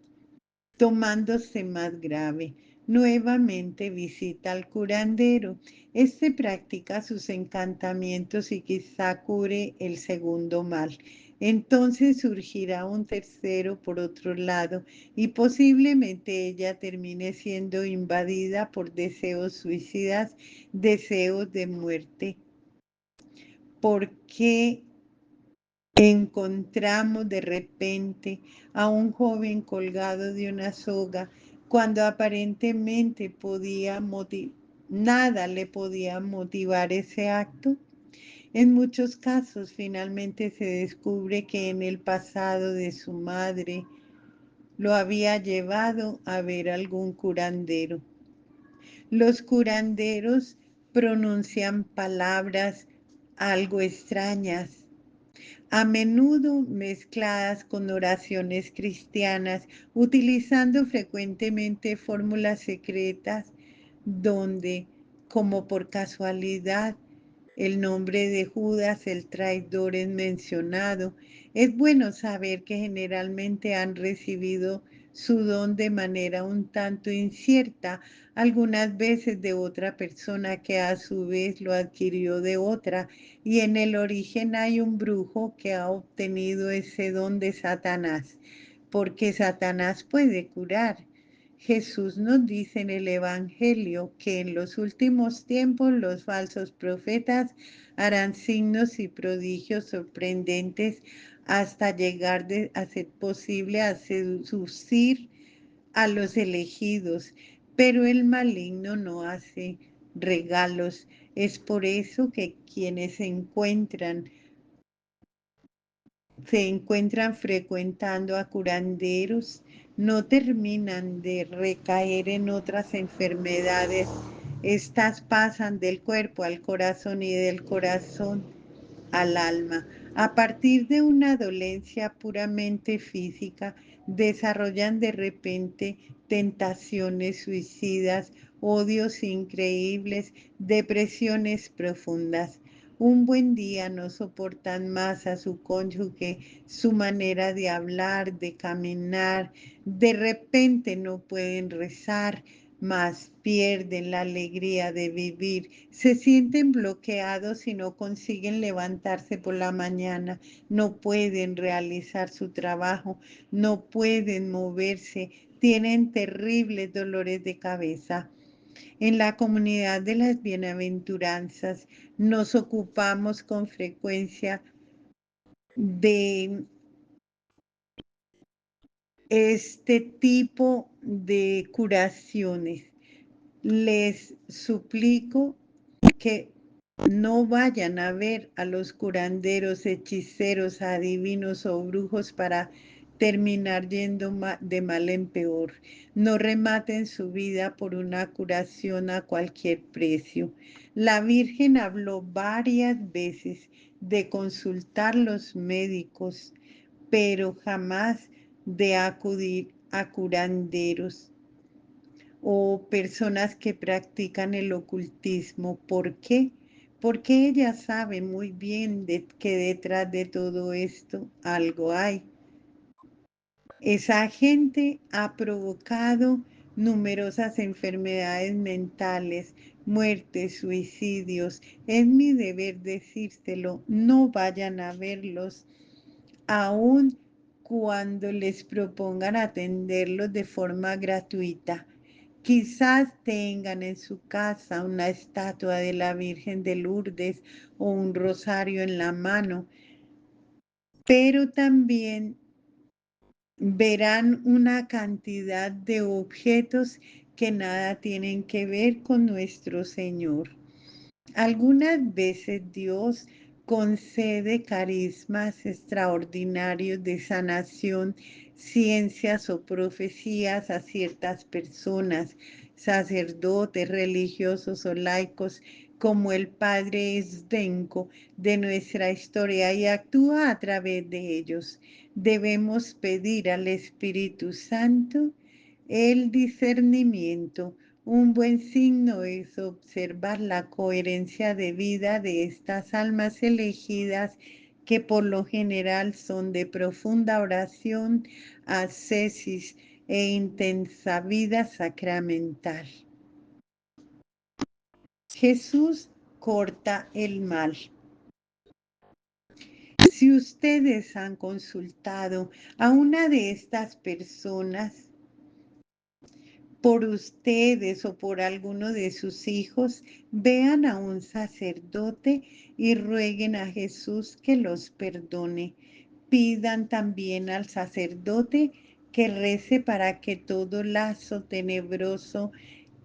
tomándose más grave. Nuevamente visita al curandero. Este practica sus encantamientos y quizá cure el segundo mal. Entonces surgirá un tercero por otro lado y posiblemente ella termine siendo invadida por deseos suicidas, deseos de muerte. ¿Por qué encontramos de repente a un joven colgado de una soga cuando aparentemente nada le podía motivar ese acto? En muchos casos finalmente se descubre que en el pasado de su madre lo había llevado a ver algún curandero. Los curanderos pronuncian palabras algo extrañas, a menudo mezcladas con oraciones cristianas, utilizando frecuentemente fórmulas secretas donde, como por casualidad, el nombre de Judas el traidor es mencionado. Es bueno saber que generalmente han recibido su don de manera un tanto incierta, algunas veces de otra persona que a su vez lo adquirió de otra, y en el origen hay un brujo que ha obtenido ese don de Satanás, porque Satanás puede curar. Jesús nos dice en el Evangelio que en los últimos tiempos los falsos profetas harán signos y prodigios sorprendentes hasta llegar a ser posible a seducir a los elegidos, pero el maligno no hace regalos. Es por eso que quienes se encuentran frecuentando a curanderos, no terminan de recaer en otras enfermedades. Estas pasan del cuerpo al corazón y del corazón al alma. A partir de una dolencia puramente física, desarrollan de repente tentaciones suicidas, odios increíbles, depresiones profundas. Un buen día no soportan más a su cónyuge, su manera de hablar, de caminar. De repente no pueden rezar, mas pierden la alegría de vivir. Se sienten bloqueados y no consiguen levantarse por la mañana, no pueden realizar su trabajo, no pueden moverse, tienen terribles dolores de cabeza. En la comunidad de las bienaventuranzas nos ocupamos con frecuencia de este tipo de curaciones. Les suplico que No vayan a ver a los curanderos, hechiceros, adivinos o brujos para terminar yendo de mal en peor. No rematen su vida por una curación a cualquier precio. La Virgen habló varias veces de consultar los médicos, pero jamás de acudir a curanderos o personas que practican el ocultismo. ¿Por qué? Porque ella sabe muy bien que detrás de todo esto algo hay. Esa gente ha provocado numerosas enfermedades mentales, muertes, suicidios. Es mi deber decírselo, no vayan a verlos, aun cuando les propongan atenderlos de forma gratuita. Quizás tengan en su casa una estatua de la Virgen de Lourdes o un rosario en la mano, pero también verán una cantidad de objetos que nada tienen que ver con nuestro Señor. Algunas veces Dios concede carismas extraordinarios de sanación, ciencias o profecías a ciertas personas, sacerdotes, religiosos o laicos, como el padre Svenko de nuestra historia, y actúa a través de ellos. Debemos pedir al Espíritu Santo el discernimiento. Un buen signo es observar la coherencia de vida de estas almas elegidas, que por lo general son de profunda oración, ascesis e intensa vida sacramental. Jesús corta el mal. Si ustedes han consultado a una de estas personas, por ustedes o por alguno de sus hijos, vean a un sacerdote y rueguen a Jesús que los perdone. Pidan también al sacerdote que rece para que todo lazo tenebroso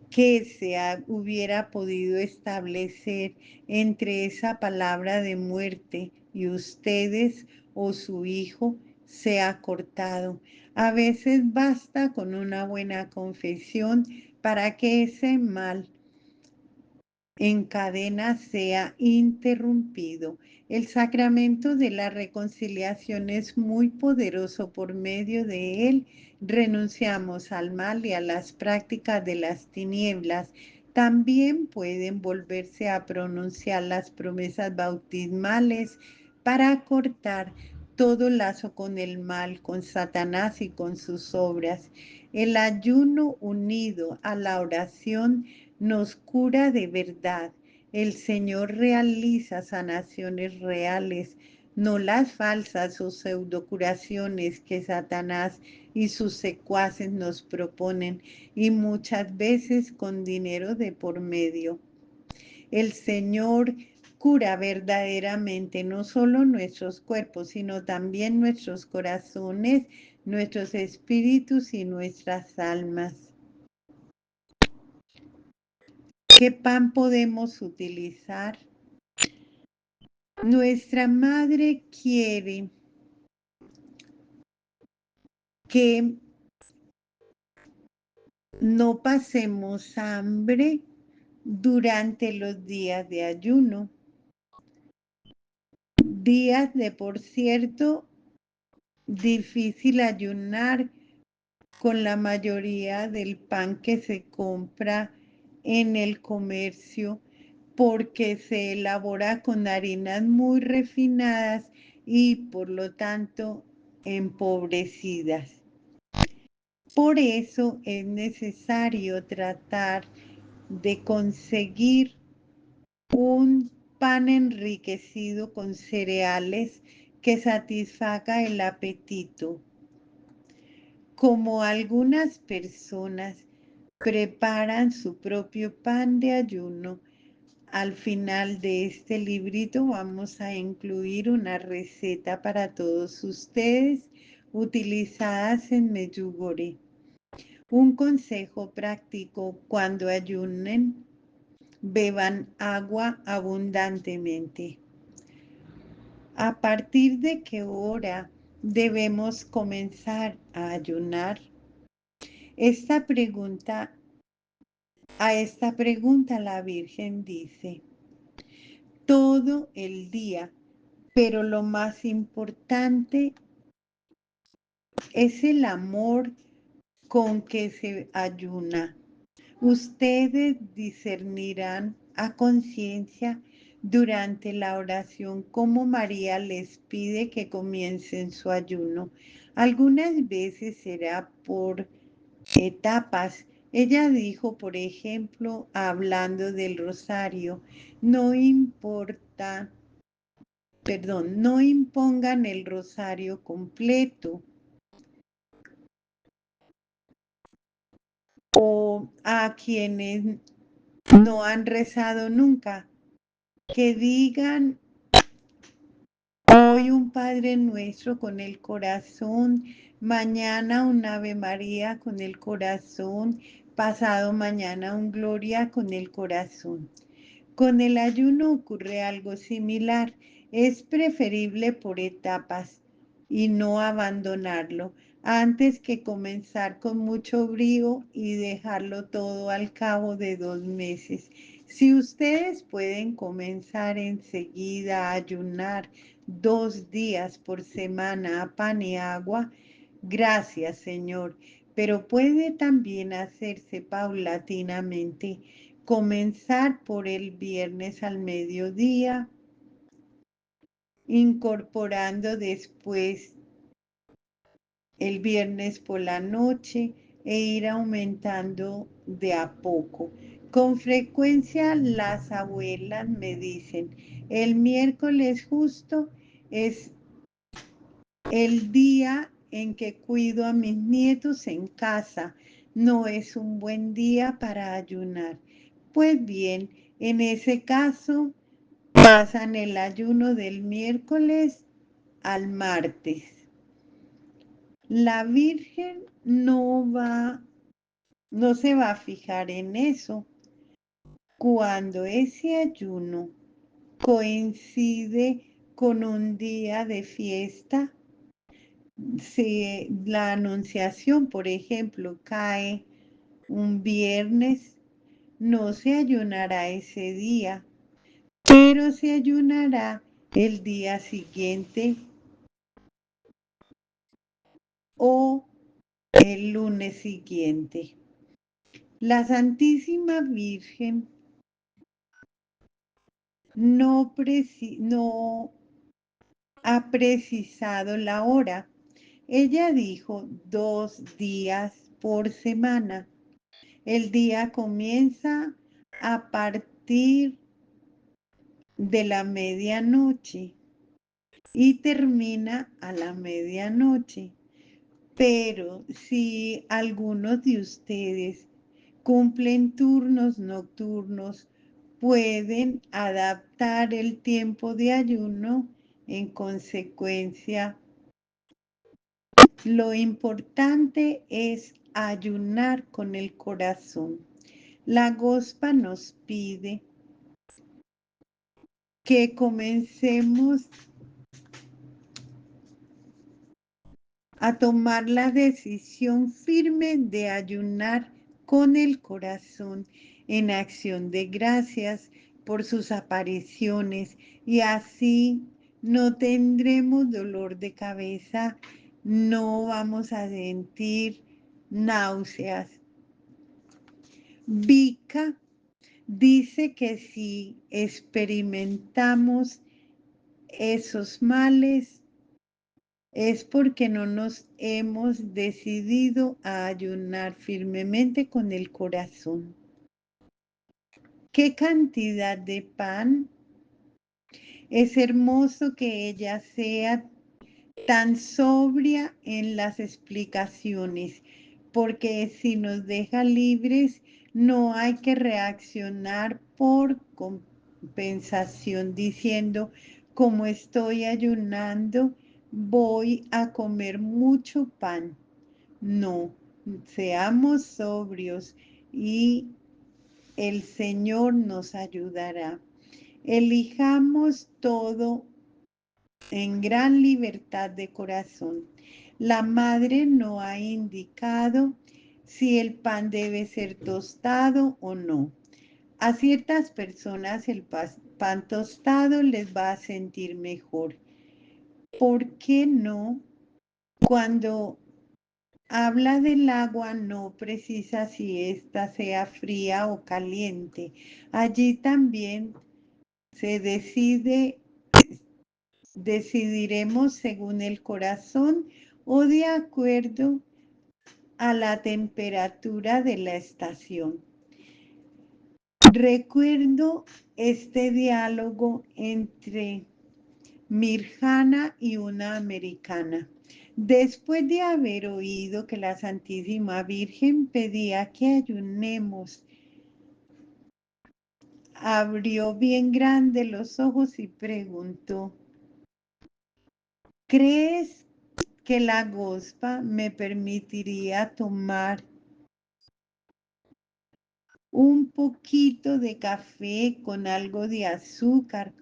que hubiera podido establecer entre esa palabra de muerte y ustedes o su hijo sea cortado. A veces basta con una buena confesión para que ese mal en cadena sea interrumpido. El sacramento de la reconciliación es muy poderoso. Por medio de él renunciamos al mal y a las prácticas de las tinieblas. También pueden volverse a pronunciar las promesas bautismales para cortar todo lazo con el mal, con Satanás y con sus obras. El ayuno unido a la oración nos cura de verdad. El Señor realiza sanaciones reales, no las falsas o pseudocuraciones que Satanás y sus secuaces nos proponen, y muchas veces con dinero de por medio. El Señor cura verdaderamente no solo nuestros cuerpos, sino también nuestros corazones, nuestros espíritus y nuestras almas. ¿Qué pan podemos utilizar? Nuestra madre quiere que no pasemos hambre durante los días de ayuno. Días de, por cierto, difícil ayunar con la mayoría del pan que se compra en el comercio, porque se elabora con harinas muy refinadas y por lo tanto empobrecidas. Por eso es necesario tratar de conseguir un pan enriquecido con cereales que satisfaga el apetito. Como algunas personas preparan su propio pan de ayuno, al final de este librito vamos a incluir una receta para todos ustedes utilizadas en Medjugorje. Un consejo práctico cuando ayunen: beban agua abundantemente. ¿A partir de qué hora debemos comenzar a ayunar? A esta pregunta la Virgen dice, todo el día, pero lo más importante es el amor con que se ayuna. Ustedes discernirán a conciencia durante la oración cómo María les pide que comiencen su ayuno. Algunas veces será por etapas. Ella dijo, por ejemplo, hablando del rosario, no importa, perdón, no impongan el rosario completo o a quienes no han rezado nunca, que digan hoy un Padre Nuestro con el corazón, mañana un Ave María con el corazón, pasado mañana un Gloria con el corazón. Con el ayuno ocurre algo similar. Es preferible por etapas y no abandonarlo antes que comenzar con mucho brío y dejarlo todo al cabo de 2 meses. Si ustedes pueden comenzar enseguida a ayunar 2 días por semana a pan y agua, gracias Señor, pero puede también hacerse paulatinamente. Comenzar por el viernes al mediodía, incorporando después el viernes por la noche e ir aumentando de a poco. Con frecuencia las abuelas me dicen, el miércoles justo es el día en que cuido a mis nietos en casa. No es un buen día para ayunar. Pues bien, en ese caso, pasan el ayuno del miércoles al martes. La Virgen no se va a fijar en eso. Cuando ese ayuno coincide con un día de fiesta, si la Anunciación, por ejemplo, cae un viernes, no se ayunará ese día, pero se ayunará el día siguiente o el lunes siguiente. La Santísima Virgen no ha precisado la hora. Ella dijo 2 días por semana. El día comienza a partir de la medianoche y termina a la medianoche. Pero si algunos de ustedes cumplen turnos nocturnos, pueden adaptar el tiempo de ayuno en consecuencia. Lo importante es ayunar con el corazón. La Gospa nos pide que comencemos a tomar la decisión firme de ayunar con el corazón en acción de gracias por sus apariciones y así no tendremos dolor de cabeza, no vamos a sentir náuseas. Vika dice que si experimentamos esos males, es porque no nos hemos decidido a ayunar firmemente con el corazón. ¿Qué cantidad de pan? Es hermoso que ella sea tan sobria en las explicaciones, porque si nos deja libres, no hay que reaccionar por compensación diciendo, como estoy ayunando, voy a comer mucho pan. No, seamos sobrios y el Señor nos ayudará. Elijamos todo en gran libertad de corazón. La madre no ha indicado si el pan debe ser tostado o no. A ciertas personas el pan tostado les va a sentir mejor. ¿Por qué no? Cuando habla del agua, no precisa si ésta sea fría o caliente. Allí también se decidiremos según el corazón o de acuerdo a la temperatura de la estación. Recuerdo este diálogo entre Mirjana y una americana. Después de haber oído que la Santísima Virgen pedía que ayunemos, abrió bien grande los ojos y preguntó: ¿crees que la gospa me permitiría tomar un poquito de café con algo de azúcar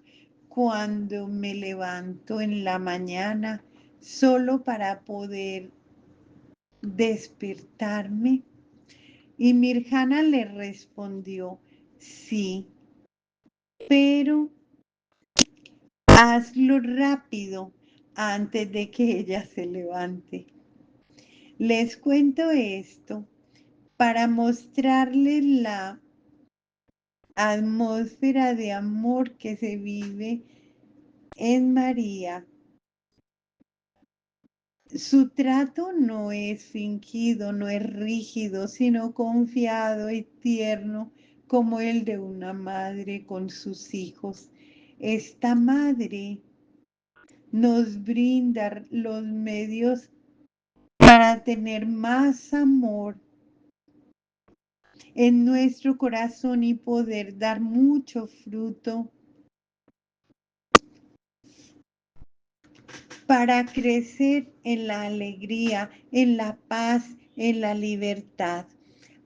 cuando me levanto en la mañana solo para poder despertarme? Y Mirjana le respondió: sí, pero hazlo rápido antes de que ella se levante. Les cuento esto para mostrarles la atmósfera de amor que se vive en María. Su trato no es fingido, no es rígido, sino confiado y tierno como el de una madre con sus hijos. Esta madre nos brinda los medios para tener más amor en nuestro corazón y poder dar mucho fruto para crecer en la alegría, en la paz, en la libertad.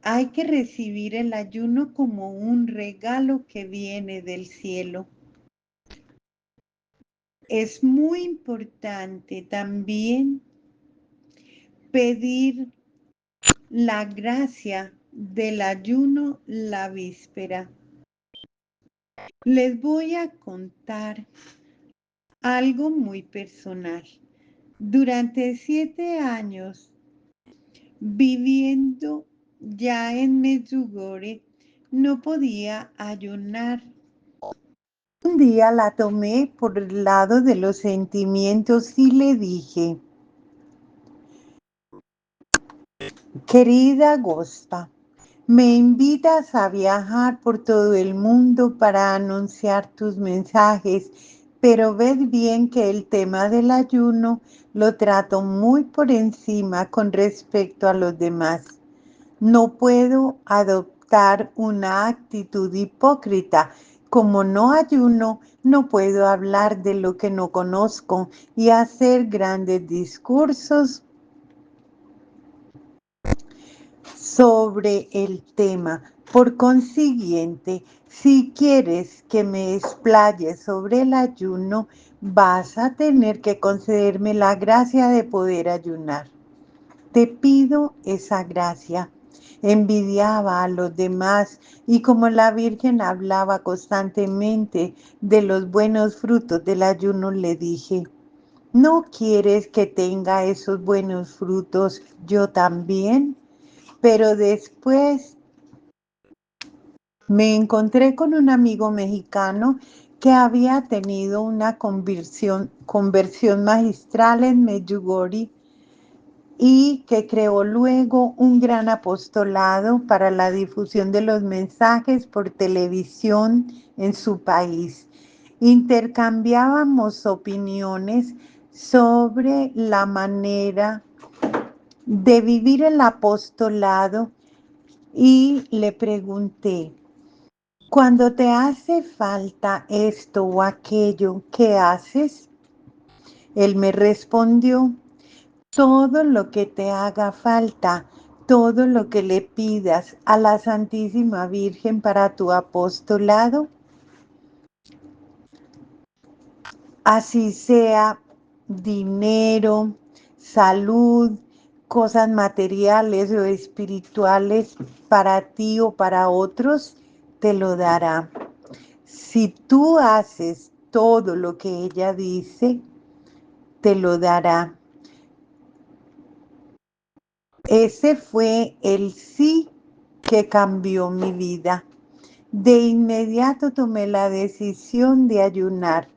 Hay que recibir el ayuno como un regalo que viene del cielo. Es muy importante también pedir la gracia del ayuno la víspera. Les voy a contar algo muy personal. Durante 7 años viviendo ya en Medjugorje, no podía ayunar. Un día la tomé por el lado de los sentimientos y le dije: querida Gospa, me invitas a viajar por todo el mundo para anunciar tus mensajes, pero ved bien que el tema del ayuno lo trato muy por encima con respecto a los demás. No puedo adoptar una actitud hipócrita. Como no ayuno, no puedo hablar de lo que no conozco y hacer grandes discursos sobre el tema. Por consiguiente, si quieres que me explaye sobre el ayuno, vas a tener que concederme la gracia de poder ayunar. Te pido esa gracia. Envidiaba a los demás y como la Virgen hablaba constantemente de los buenos frutos del ayuno, le dije: ¿no quieres que tenga esos buenos frutos yo también? Pero después me encontré con un amigo mexicano que había tenido una conversión magistral en Medjugorje y que creó luego un gran apostolado para la difusión de los mensajes por televisión en su país. Intercambiábamos opiniones sobre la manera de vivir el apostolado y le pregunté: cuando te hace falta esto o aquello, ¿qué haces? Él me respondió: todo lo que te haga falta, todo lo que le pidas a la Santísima Virgen para tu apostolado, así sea dinero, salud, cosas materiales o espirituales para ti o para otros, te lo dará. Si tú haces todo lo que ella dice, te lo dará. Ese fue el sí que cambió mi vida. De inmediato tomé la decisión de ayunar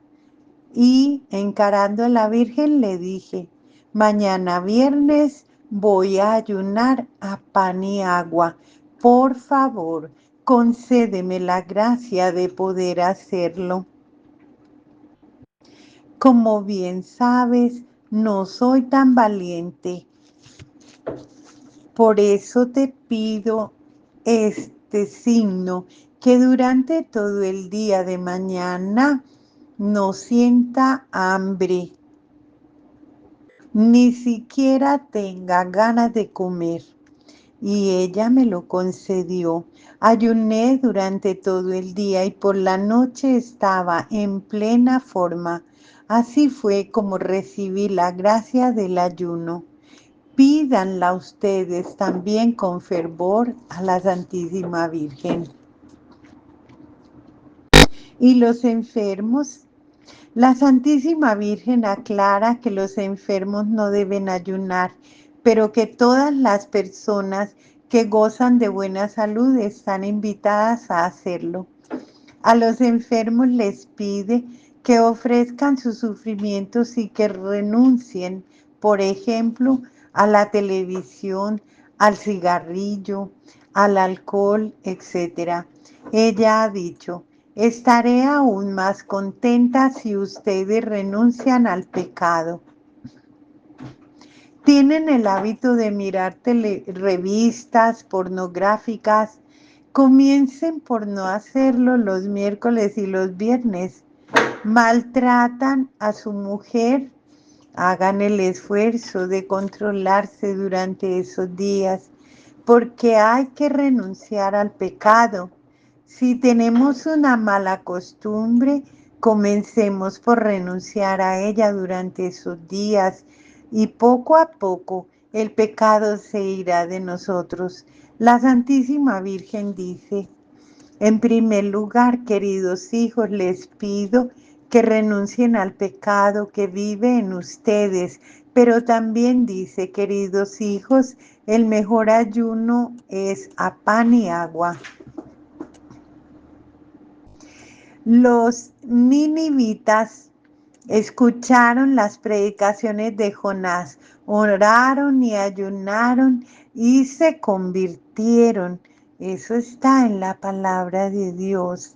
y encarando a la Virgen le dije, mañana viernes voy a ayunar a pan y agua. Por favor, concédeme la gracia de poder hacerlo. Como bien sabes, no soy tan valiente. Por eso te pido este signo, que durante todo el día de mañana no sienta hambre, ni siquiera tenga ganas de comer. Y ella me lo concedió. Ayuné durante todo el día y por la noche estaba en plena forma. Así fue como recibí la gracia del ayuno. Pídanla ustedes también con fervor a la Santísima Virgen. Y los enfermos, la Santísima Virgen aclara que los enfermos no deben ayunar, pero que todas las personas que gozan de buena salud están invitadas a hacerlo. A los enfermos les pide que ofrezcan sus sufrimientos y que renuncien, por ejemplo, a la televisión, al cigarrillo, al alcohol, etc. Ella ha dicho, estaré aún más contenta si ustedes renuncian al pecado. Tienen el hábito de mirar revistas pornográficas. Comiencen por no hacerlo los miércoles y los viernes. Maltratan a su mujer. Hagan el esfuerzo de controlarse durante esos días, porque hay que renunciar al pecado. Si tenemos una mala costumbre, comencemos por renunciar a ella durante esos días y poco a poco el pecado se irá de nosotros. La Santísima Virgen dice, en primer lugar, queridos hijos, les pido que renuncien al pecado que vive en ustedes, pero también dice, queridos hijos, el mejor ayuno es a pan y agua. Los ninivitas escucharon las predicaciones de Jonás, oraron y ayunaron y se convirtieron. Eso está en la palabra de Dios.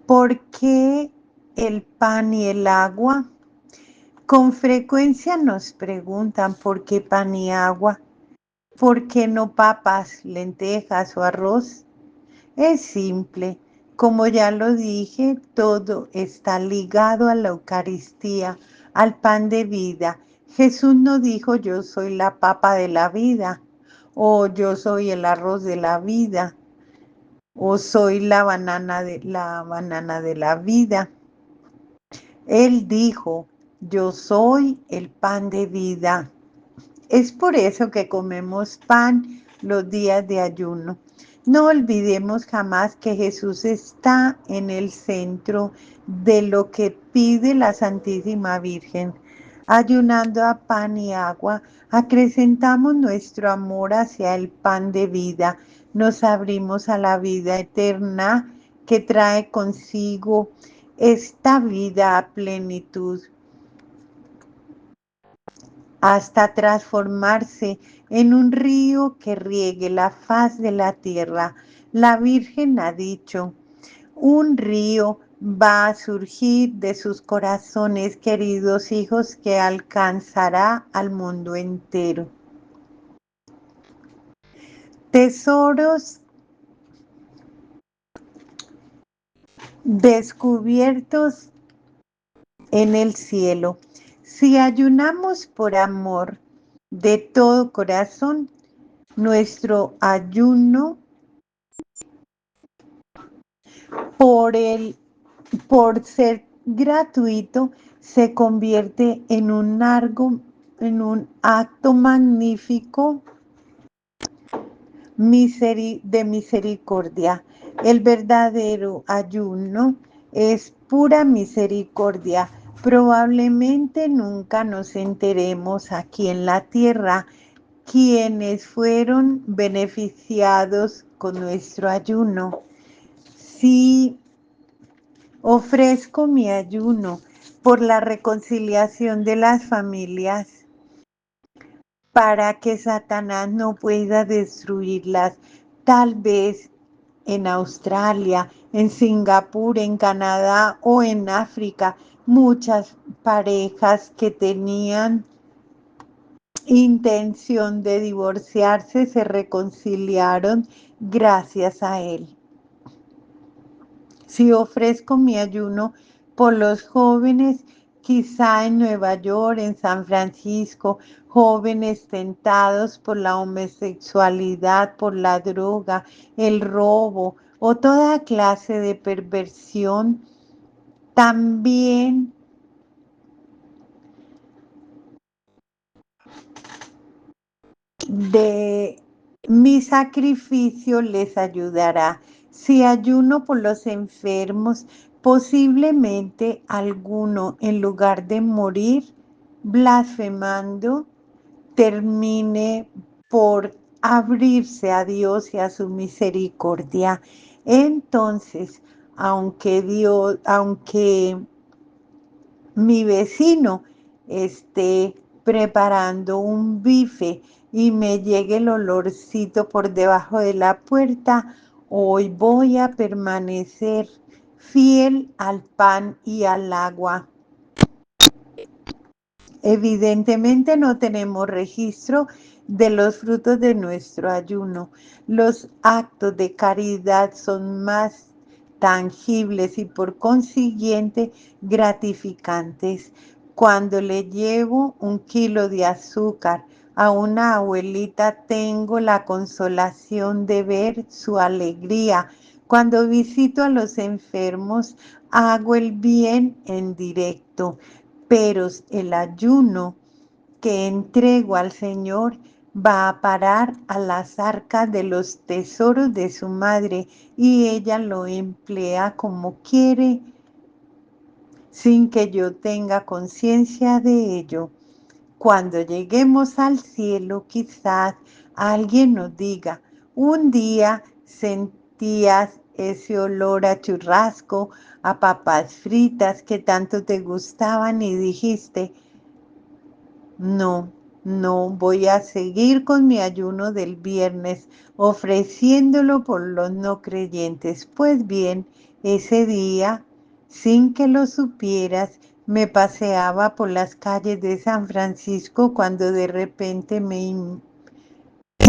¿Por qué el pan y el agua? Con frecuencia nos preguntan por qué pan y agua, ¿por qué no papas, lentejas o arroz? Es simple, como ya lo dije, todo está ligado a la Eucaristía, al pan de vida. Jesús no dijo yo soy la papa de la vida, o yo soy el arroz de la vida, o soy la banana de la vida. Él dijo, yo soy el pan de vida. Es por eso que comemos pan los días de ayuno. No olvidemos jamás que Jesús está en el centro de lo que pide la Santísima Virgen. Ayunando a pan y agua, acrecentamos nuestro amor hacia el pan de vida. Nos abrimos a la vida eterna que trae consigo esta vida a plenitud, hasta transformarse en un río que riegue la faz de la tierra. La Virgen ha dicho, un río va a surgir de sus corazones, queridos hijos, que alcanzará al mundo entero. Tesoros descubiertos en el cielo. Si ayunamos por amor, de todo corazón, nuestro ayuno por el por ser gratuito, se convierte en un acto magnífico de misericordia. El verdadero ayuno es pura misericordia. Probablemente nunca nos enteremos aquí en la tierra quienes fueron beneficiados con nuestro ayuno. Si ofrezco mi ayuno por la reconciliación de las familias para que Satanás no pueda destruirlas. Tal vez en Australia, en Singapur, en Canadá o en África, muchas parejas que tenían intención de divorciarse se reconciliaron gracias a él. Si ofrezco mi ayuno por los jóvenes, quizá en Nueva York, en San Francisco, jóvenes tentados por la homosexualidad, por la droga, el robo o toda clase de perversión, también de mi sacrificio les ayudará. Si ayuno por los enfermos, posiblemente alguno, en lugar de morir blasfemando, termine por abrirse a Dios y a su misericordia. Entonces, aunque mi vecino esté preparando un bife y me llegue el olorcito por debajo de la puerta, hoy voy a permanecer fiel al pan y al agua. Evidentemente no tenemos registro de los frutos de nuestro ayuno. Los actos de caridad son más tangibles y por consiguiente gratificantes. Cuando le llevo 1 kilo de azúcar a una abuelita, tengo la consolación de ver su alegría. Cuando visito a los enfermos, hago el bien en directo, pero el ayuno que entrego al Señor va a parar a las arcas de los tesoros de su madre y ella lo emplea como quiere sin que yo tenga conciencia de ello. Cuando lleguemos al cielo, quizás alguien nos diga, un día sentías ese olor a churrasco, a papas fritas que tanto te gustaban y dijiste, no, no, voy a seguir con mi ayuno del viernes, ofreciéndolo por los no creyentes. Pues bien, ese día, sin que lo supieras, me paseaba por las calles de San Francisco cuando de repente me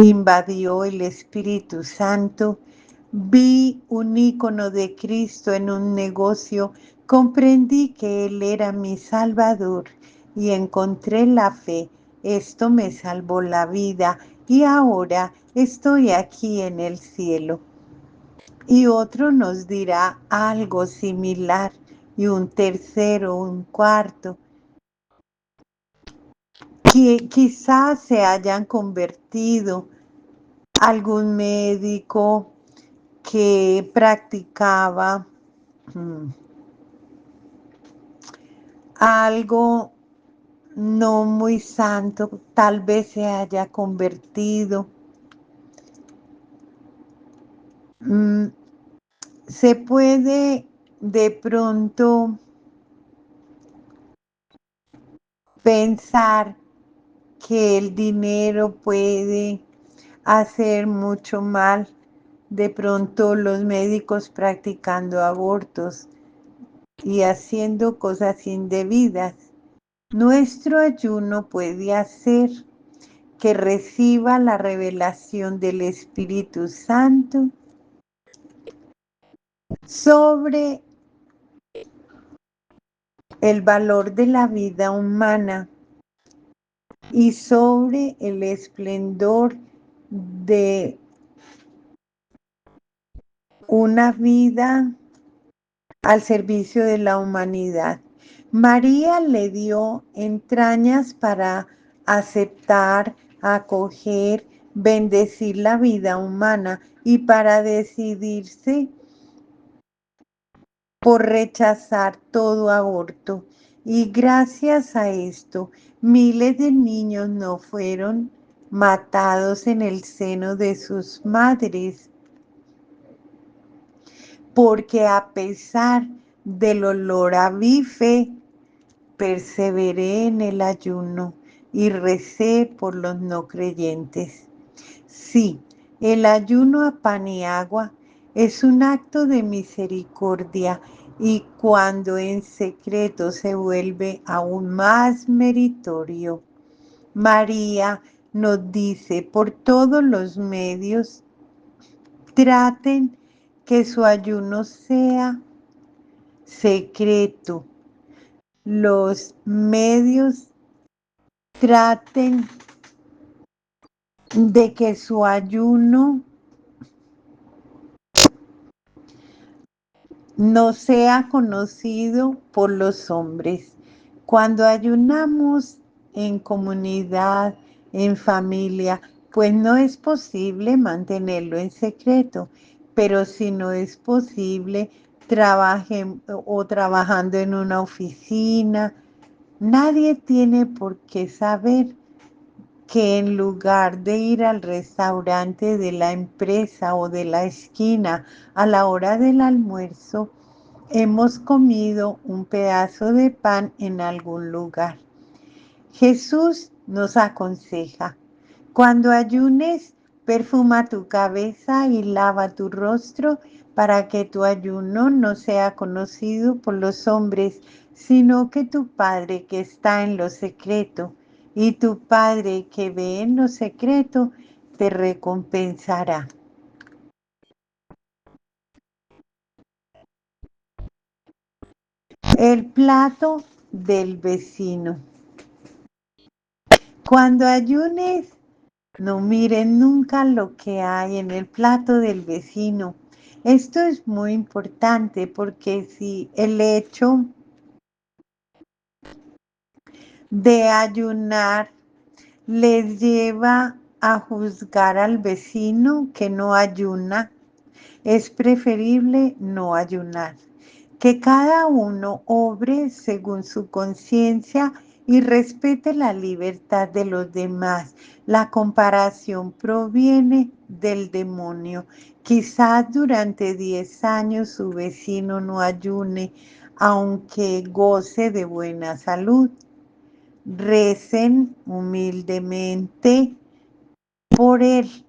invadió el Espíritu Santo. Vi un icono de Cristo en un negocio, comprendí que Él era mi Salvador y encontré la fe. Esto me salvó la vida y ahora estoy aquí en el cielo. Y otro nos dirá algo similar y un tercero, un cuarto, que quizás se hayan convertido algún médico que practicaba algo no muy santo, tal vez se haya convertido. Se puede de pronto pensar que el dinero puede hacer mucho mal. De pronto los médicos practicando abortos y haciendo cosas indebidas. Nuestro ayuno puede hacer que reciba la revelación del Espíritu Santo sobre el valor de la vida humana y sobre el esplendor de una vida al servicio de la humanidad. María le dio entrañas para aceptar, acoger, bendecir la vida humana y para decidirse por rechazar todo aborto. Y gracias a esto, miles de niños no fueron matados en el seno de sus madres, porque a pesar del olor a bife, perseveré en el ayuno y recé por los no creyentes. Sí, el ayuno a pan y agua es un acto de misericordia y cuando en secreto se vuelve aún más meritorio. María nos dice por todos los medios, traten que su ayuno sea secreto. Los medios traten de que su ayuno no sea conocido por los hombres. Cuando ayunamos en comunidad, en familia, pues no es posible mantenerlo en secreto, pero si no es posible, trabajen o trabajando en una oficina, nadie tiene por qué saber que en lugar de ir al restaurante de la empresa o de la esquina a la hora del almuerzo, hemos comido un pedazo de pan en algún lugar. Jesús nos aconseja, cuando ayunes, perfuma tu cabeza y lava tu rostro para que tu ayuno no sea conocido por los hombres, sino que tu Padre que está en lo secreto y tu Padre que ve en lo secreto te recompensará. El plato del vecino. Cuando ayunes, no miren nunca lo que hay en el plato del vecino. Esto es muy importante porque si el hecho de ayunar les lleva a juzgar al vecino que no ayuna, es preferible no ayunar. Que cada uno obre según su conciencia y respete la libertad de los demás. La comparación proviene del demonio. Quizás durante 10 años su vecino no ayune, aunque goce de buena salud. Recen humildemente por él.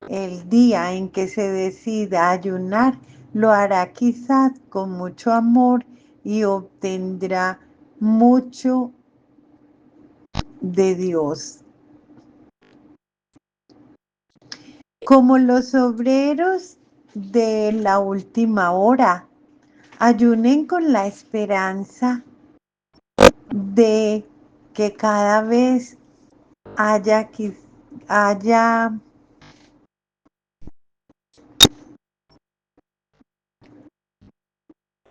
El día en que se decida ayunar, lo hará quizás con mucho amor y obtendrá mucho de Dios. Como los obreros de la última hora, ayunen con la esperanza de que cada vez haya, haya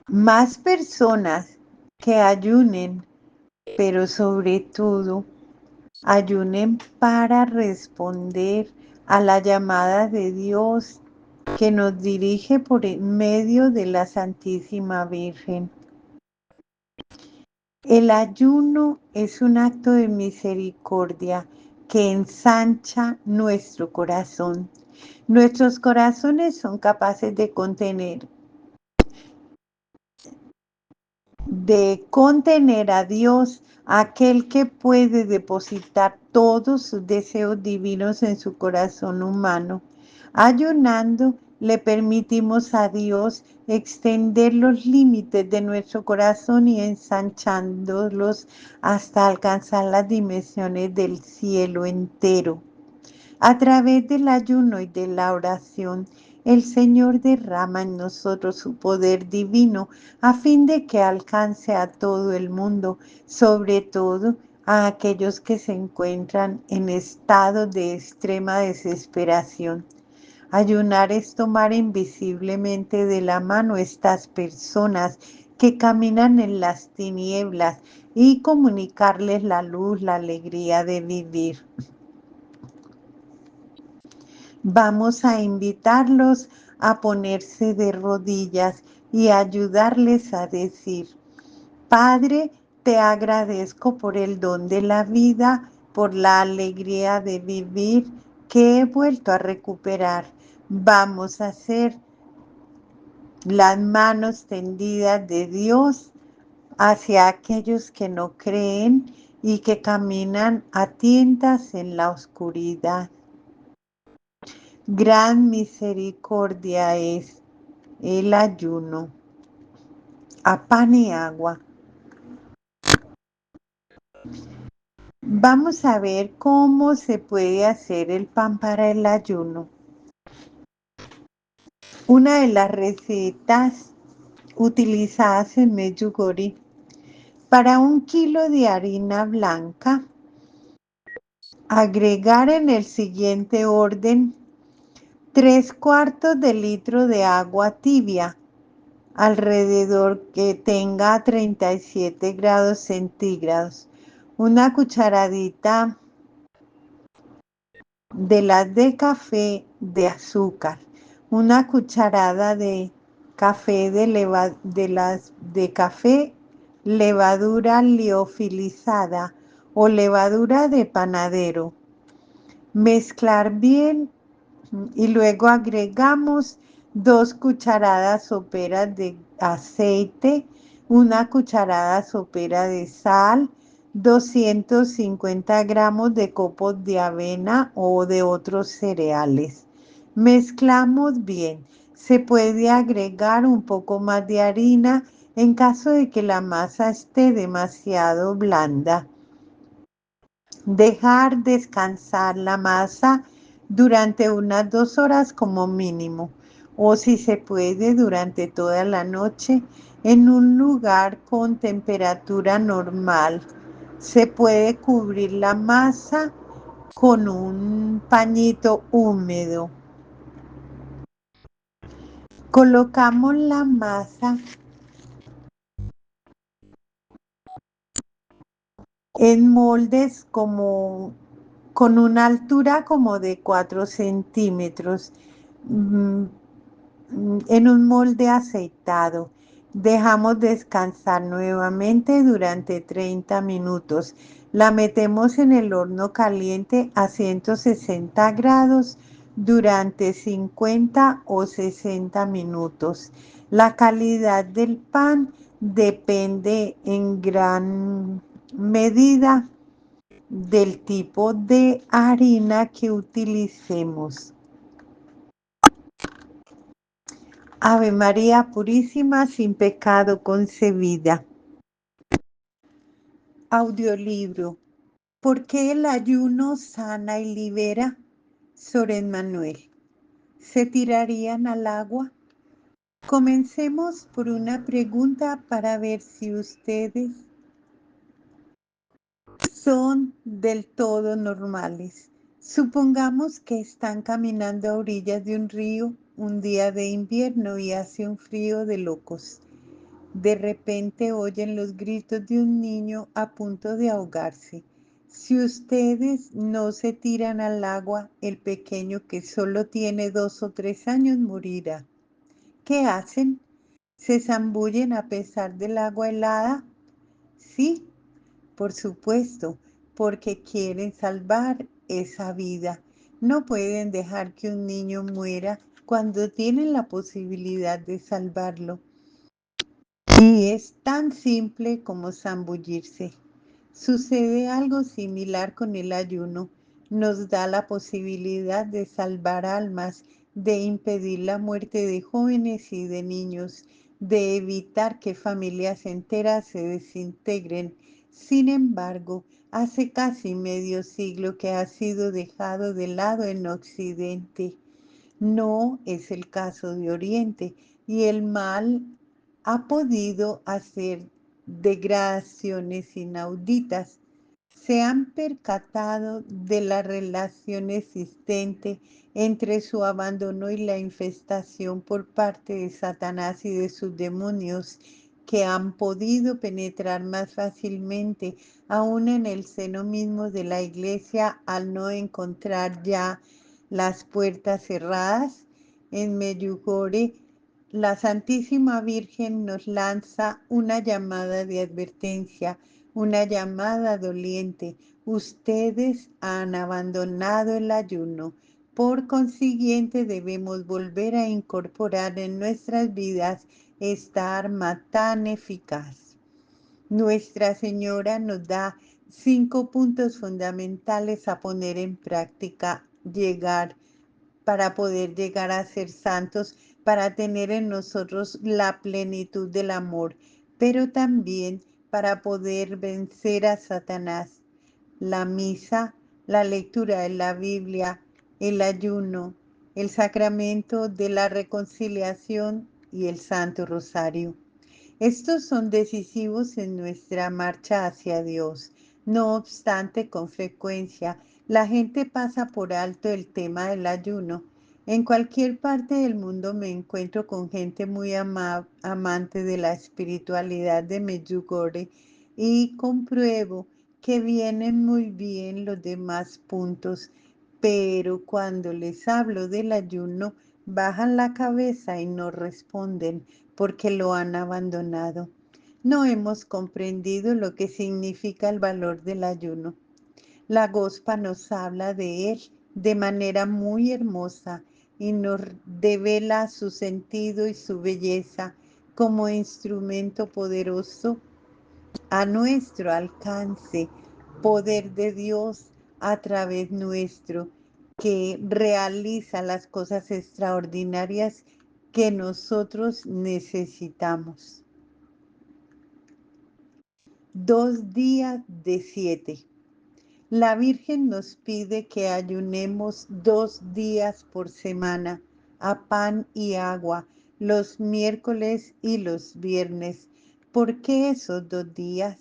más personas que ayunen, pero sobre todo ayunen para responder a la llamada de Dios que nos dirige por en medio de la Santísima Virgen. El ayuno es un acto de misericordia que ensancha nuestro corazón. Nuestros corazones son capaces de contener a Dios, aquel que puede depositar todos sus deseos divinos en su corazón humano. Ayunando, le permitimos a Dios extender los límites de nuestro corazón y ensanchándolos hasta alcanzar las dimensiones del cielo entero. A través del ayuno y de la oración, el Señor derrama en nosotros su poder divino a fin de que alcance a todo el mundo, sobre todo a aquellos que se encuentran en estado de extrema desesperación. Ayunar es tomar invisiblemente de la mano a estas personas que caminan en las tinieblas y comunicarles la luz, la alegría de vivir. Vamos a invitarlos a ponerse de rodillas y ayudarles a decir: Padre, te agradezco por el don de la vida, por la alegría de vivir que he vuelto a recuperar. Vamos a hacer las manos tendidas de Dios hacia aquellos que no creen y que caminan a tientas en la oscuridad. Gran misericordia es el ayuno a pan y agua. Vamos a ver cómo se puede hacer el pan para el ayuno. Una de las recetas utilizadas en Medjugorje: para 1 kilo de harina blanca, agregar en el siguiente orden: 3/4 de litro de agua tibia, alrededor que tenga 37 grados centígrados, una cucharadita de las de café de azúcar, una cucharada de café de café, levadura liofilizada o levadura de panadero. Mezclar bien y luego agregamos 2 cucharadas soperas de aceite, una cucharada sopera de sal, 250 gramos de copos de avena o de otros cereales. Mezclamos bien. Se puede agregar un poco más de harina en caso de que la masa esté demasiado blanda. Dejar descansar la masa durante unas 2 horas como mínimo, o si se puede durante toda la noche en un lugar con temperatura normal. Se puede cubrir la masa con un pañito húmedo. Colocamos la masa en moldes como con una altura como de 4 centímetros, mm, en un molde aceitado. Dejamos descansar nuevamente durante 30 minutos. La metemos en el horno caliente a 160 grados durante 50 o 60 minutos. La calidad del pan depende en gran medida del tipo de harina que utilicemos. Ave María Purísima, sin pecado concebida. Audiolibro: ¿Por qué el ayuno sana y libera? Soren Manuel. ¿Se tirarían al agua? Comencemos por una pregunta para ver si ustedes son del todo normales. Supongamos que están caminando a orillas de un río un día de invierno y hace un frío de locos. De repente oyen los gritos de un niño a punto de ahogarse. Si ustedes no se tiran al agua, el pequeño, que solo tiene 2 o 3 años, morirá. ¿Qué hacen? ¿Se zambullen a pesar del agua helada? Sí, por supuesto, porque quieren salvar esa vida. No pueden dejar que un niño muera cuando tienen la posibilidad de salvarlo. Y es tan simple como zambullirse. Sucede algo similar con el ayuno. Nos da la posibilidad de salvar almas, de impedir la muerte de jóvenes y de niños, de evitar que familias enteras se desintegren. Sin embargo, hace casi medio siglo que ha sido dejado de lado en Occidente. No es el caso de Oriente, y el mal ha podido hacer degradaciones inauditas. ¿Se han percatado de la relación existente entre su abandono y la infestación por parte de Satanás y de sus demonios que han podido penetrar más fácilmente aún en el seno mismo de la iglesia al no encontrar ya las puertas cerradas? En Medjugorje, la Santísima Virgen nos lanza una llamada de advertencia, una llamada doliente. Ustedes han abandonado el ayuno. Por consiguiente, debemos volver a incorporar en nuestras vidas esta arma tan eficaz. Nuestra Señora nos da 5 puntos fundamentales a poner en práctica, para poder llegar a ser santos, para tener en nosotros la plenitud del amor, pero también para poder vencer a Satanás. La misa, la lectura de la Biblia, el ayuno, el sacramento de la reconciliación y el Santo Rosario. Estos son decisivos en nuestra marcha hacia Dios. No obstante, con frecuencia, la gente pasa por alto el tema del ayuno. En cualquier parte del mundo me encuentro con gente muy amante de la espiritualidad de Medjugorje y compruebo que vienen muy bien los demás puntos, pero cuando les hablo del ayuno, bajan la cabeza y no responden porque lo han abandonado. No hemos comprendido lo que significa el valor del ayuno. La Gospa nos habla de él de manera muy hermosa y nos devela su sentido y su belleza como instrumento poderoso a nuestro alcance, poder de Dios a través nuestro, que realiza las cosas extraordinarias que nosotros necesitamos. 2 días de 7. La Virgen nos pide que ayunemos 2 días por semana, a pan y agua, los miércoles y los viernes. ¿Por qué esos 2 días?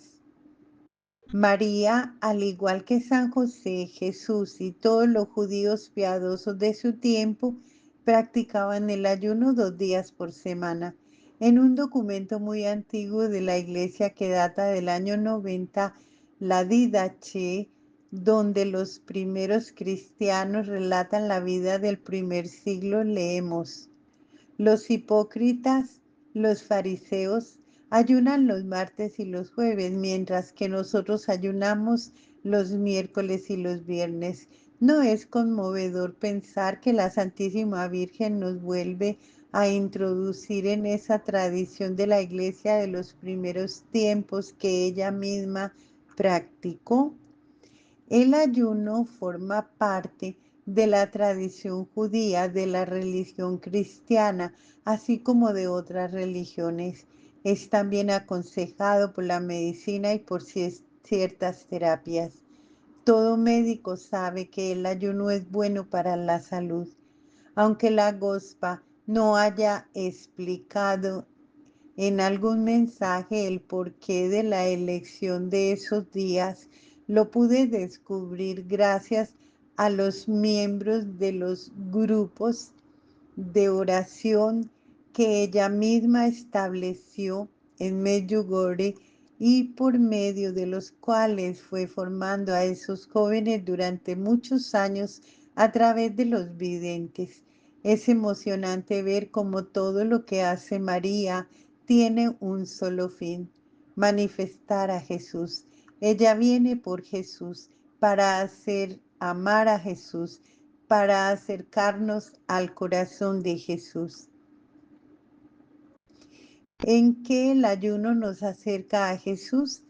María, al igual que San José, Jesús y todos los judíos piadosos de su tiempo, practicaban el ayuno 2 días por semana. En un documento muy antiguo de la iglesia que data del año 90, la Didache, donde los primeros cristianos relatan la vida del primer siglo, leemos: los hipócritas, los fariseos, ayunan los martes y los jueves, mientras que nosotros ayunamos los miércoles y los viernes. ¿No es conmovedor pensar que la Santísima Virgen nos vuelve a introducir en esa tradición de la iglesia de los primeros tiempos que ella misma practicó? El ayuno forma parte de la tradición judía, de la religión cristiana, así como de otras religiones. Es también aconsejado por la medicina y por ciertas terapias. Todo médico sabe que el ayuno es bueno para la salud. Aunque la Gospa no haya explicado en algún mensaje el porqué de la elección de esos días, lo pude descubrir gracias a los miembros de los grupos de oración que ella misma estableció en Medjugorje y por medio de los cuales fue formando a esos jóvenes durante muchos años a través de los videntes. Es emocionante ver cómo todo lo que hace María tiene un solo fin: manifestar a Jesús. Ella viene por Jesús para hacer amar a Jesús, para acercarnos al corazón de Jesús. ¿En qué el ayuno nos acerca a Jesús?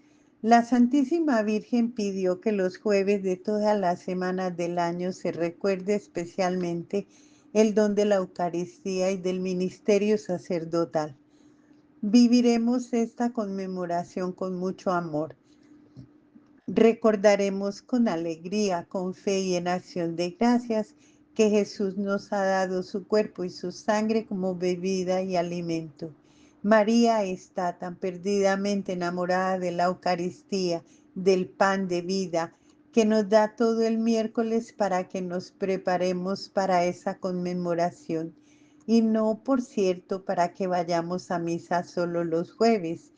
La Santísima Virgen pidió que los jueves de todas las semanas del año se recuerde especialmente el don de la Eucaristía y del ministerio sacerdotal. Viviremos esta conmemoración con mucho amor. Recordaremos con alegría, con fe y en acción de gracias que Jesús nos ha dado su cuerpo y su sangre como bebida y alimento. María está tan perdidamente enamorada de la Eucaristía del pan de vida que nos da todo el miércoles para que nos preparemos para esa conmemoración. Y no, por cierto, para que vayamos a misa solo los jueves.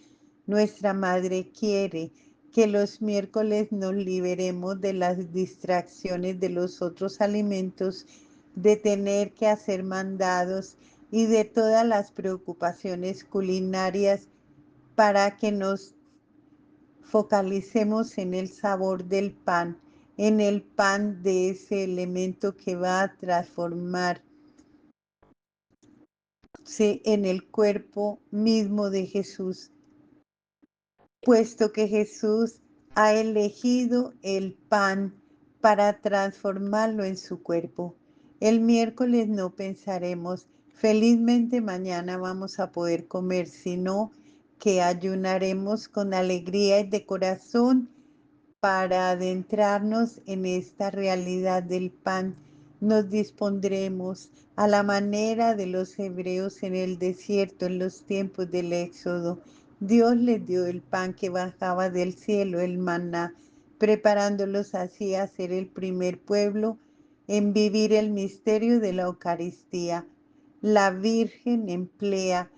Nuestra Madre quiere que los miércoles nos liberemos de las distracciones de los otros alimentos, de tener que hacer mandados y de todas las preocupaciones culinarias para que nos focalicemos en el sabor del pan, en el pan de ese elemento que va a transformarse en el cuerpo mismo de Jesús, puesto que Jesús ha elegido el pan para transformarlo en su cuerpo. El miércoles no pensaremos, felizmente mañana vamos a poder comer, sino que ayunaremos con alegría y de corazón para adentrarnos en esta realidad del pan. Nos dispondremos a la manera de los hebreos en el desierto en los tiempos del Éxodo. Dios les dio el pan que bajaba del cielo, el maná, preparándolos así a ser el primer pueblo en vivir el misterio de la Eucaristía. La Virgen emplea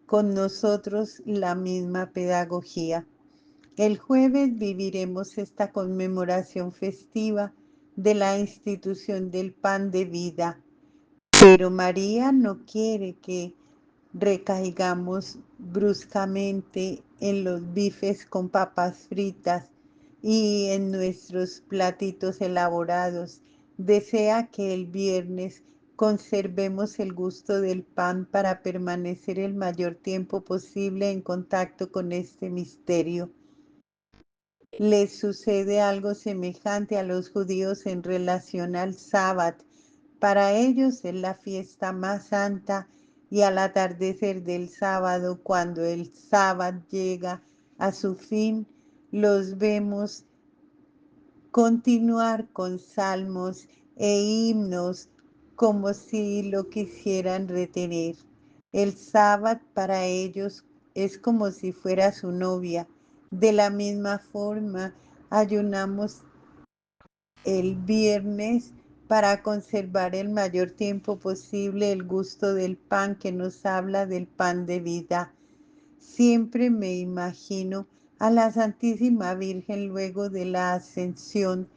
con nosotros la misma pedagogía. El jueves viviremos esta conmemoración festiva de la institución del pan de vida, pero María no quiere que recaigamos bruscamente en los bifes con papas fritas y en nuestros platitos elaborados. Desea que el viernes conservemos el gusto del pan para permanecer el mayor tiempo posible en contacto con este misterio. Les sucede algo semejante a los judíos en relación al sábado. Para ellos es la fiesta más santa y al atardecer del sábado, cuando el sábado llega a su fin, los vemos continuar con salmos e himnos como si lo quisieran retener. El sábado para ellos es como si fuera su novia. De la misma forma, ayunamos el viernes para conservar el mayor tiempo posible el gusto del pan que nos habla del pan de vida. Siempre me imagino a la Santísima Virgen luego de la ascensión,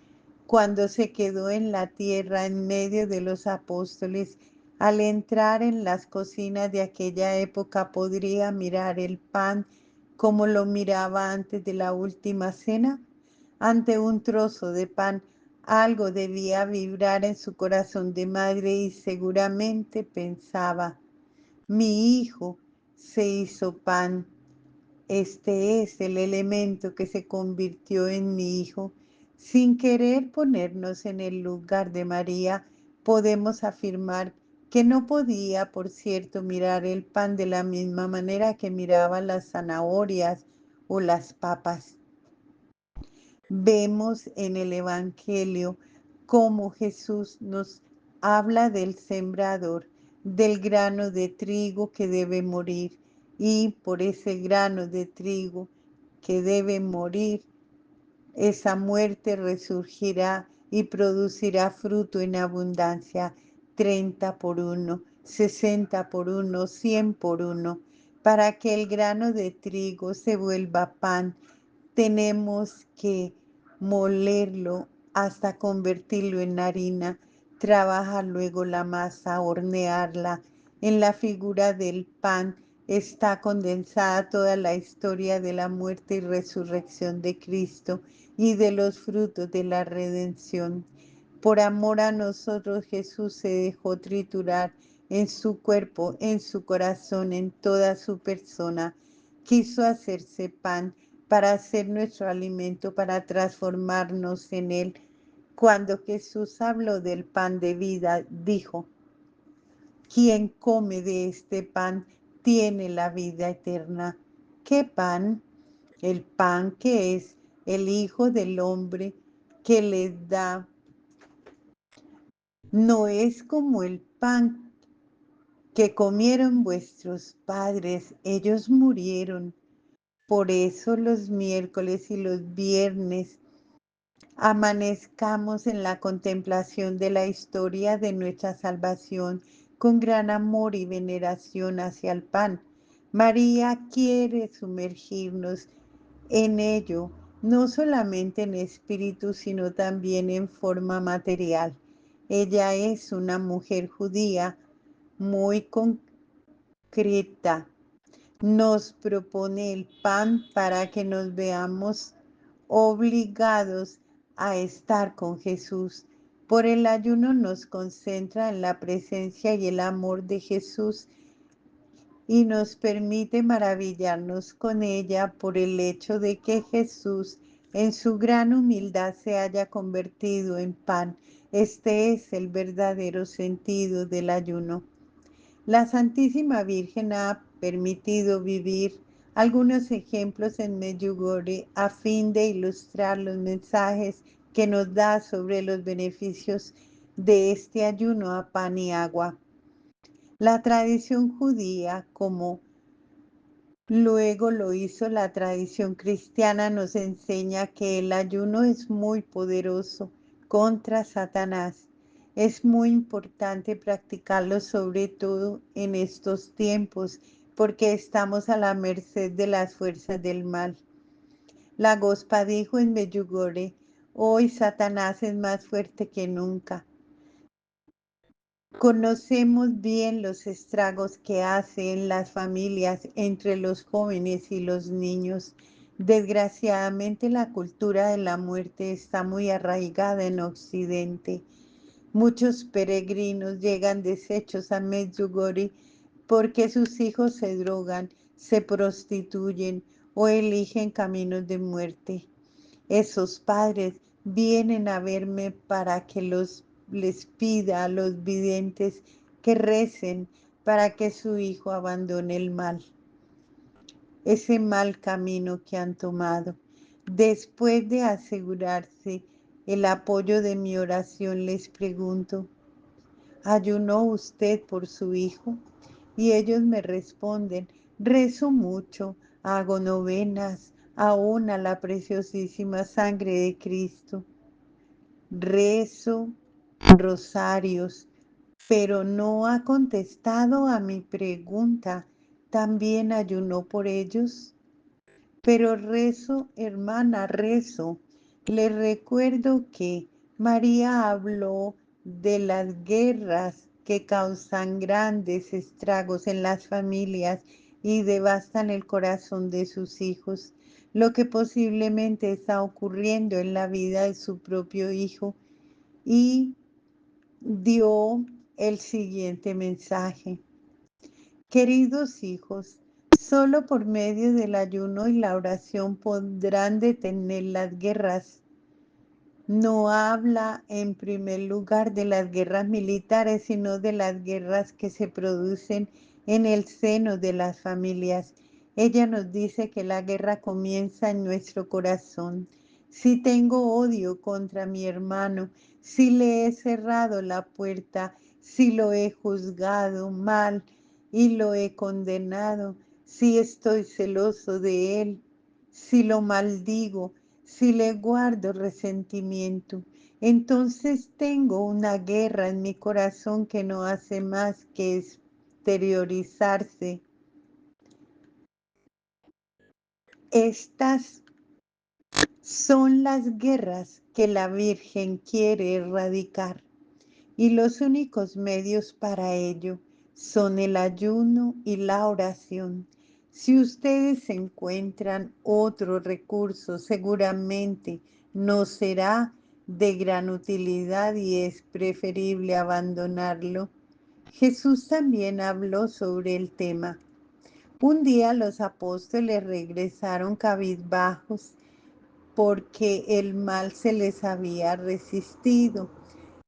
cuando se quedó en la tierra en medio de los apóstoles. Al entrar en las cocinas de aquella época podría mirar el pan como lo miraba antes de la última cena. Ante un trozo de pan, algo debía vibrar en su corazón de madre y seguramente pensaba: mi hijo se hizo pan. Este es el elemento que se convirtió en mi hijo. Sin querer ponernos en el lugar de María, podemos afirmar que no podía, por cierto, mirar el pan de la misma manera que miraba las zanahorias o las papas. Vemos en el Evangelio cómo Jesús nos habla del sembrador, del grano de trigo que debe morir, y por ese grano de trigo que debe morir, esa muerte resurgirá y producirá fruto en abundancia, 30 por uno, 60 por uno, 100 por uno. Para que el grano de trigo se vuelva pan, tenemos que molerlo hasta convertirlo en harina, trabajar luego la masa, hornearla. En la figura del pan está condensada toda la historia de la muerte y resurrección de Cristo y de los frutos de la redención. Por amor a nosotros, Jesús se dejó triturar en su cuerpo, en su corazón, en toda su persona. Quiso hacerse pan para ser nuestro alimento, para transformarnos en él. Cuando Jesús habló del pan de vida, dijo: quien come de este pan tiene la vida eterna. ¿Qué pan? El pan que es el Hijo del Hombre que les da. No es como el pan que comieron vuestros padres, ellos murieron. Por eso los miércoles y los viernes amanezcamos en la contemplación de la historia de nuestra salvación con gran amor y veneración hacia el pan. María quiere sumergirnos en ello, no solamente en espíritu, sino también en forma material. Ella es una mujer judía muy concreta. Nos propone el pan para que nos veamos obligados a estar con Jesús. Por el ayuno nos concentra en la presencia y el amor de Jesús y nos permite maravillarnos con ella por el hecho de que Jesús en su gran humildad se haya convertido en pan. Este es el verdadero sentido del ayuno. La Santísima Virgen ha permitido vivir algunos ejemplos en Medjugorje a fin de ilustrar los mensajes que nos da sobre los beneficios de este ayuno a pan y agua. La tradición judía, como luego lo hizo la tradición cristiana, nos enseña que el ayuno es muy poderoso contra Satanás. Es muy importante practicarlo, sobre todo en estos tiempos, porque estamos a la merced de las fuerzas del mal. La Gospa dijo en Medjugorje: hoy Satanás es más fuerte que nunca. Conocemos bien los estragos que hace en las familias, entre los jóvenes y los niños. Desgraciadamente, la cultura de la muerte está muy arraigada en Occidente. Muchos peregrinos llegan deshechos a Medjugorje porque sus hijos se drogan, se prostituyen o eligen caminos de muerte. Esos padres vienen a verme para que les pida a los videntes que recen para que su hijo abandone el mal, ese mal camino que han tomado. Después de asegurarse el apoyo de mi oración, les pregunto: ¿ayunó usted por su hijo? Y ellos me responden: rezo mucho, hago novenas, aún a la preciosísima sangre de Cristo. Rezo rosarios, pero no ha contestado a mi pregunta. ¿También ayunó por ellos? Pero rezo, hermana, rezo. Le recuerdo que María habló de las guerras que causan grandes estragos en las familias y devastan el corazón de sus hijos, lo que posiblemente está ocurriendo en la vida de su propio hijo, y dio el siguiente mensaje: queridos hijos, solo por medio del ayuno y la oración podrán detener las guerras. No habla en primer lugar de las guerras militares, sino de las guerras que se producen en el seno de las familias. Ella nos dice que la guerra comienza en nuestro corazón. Si tengo odio contra mi hermano, si le he cerrado la puerta, si lo he juzgado mal y lo he condenado, si estoy celoso de él, si lo maldigo, si le guardo resentimiento, entonces tengo una guerra en mi corazón que no hace más que exteriorizarse. Estas son las guerras que la Virgen quiere erradicar, y los únicos medios para ello son el ayuno y la oración. Si ustedes encuentran otro recurso, seguramente no será de gran utilidad y es preferible abandonarlo. Jesús también habló sobre el tema. Un día los apóstoles regresaron cabizbajos porque el mal se les había resistido.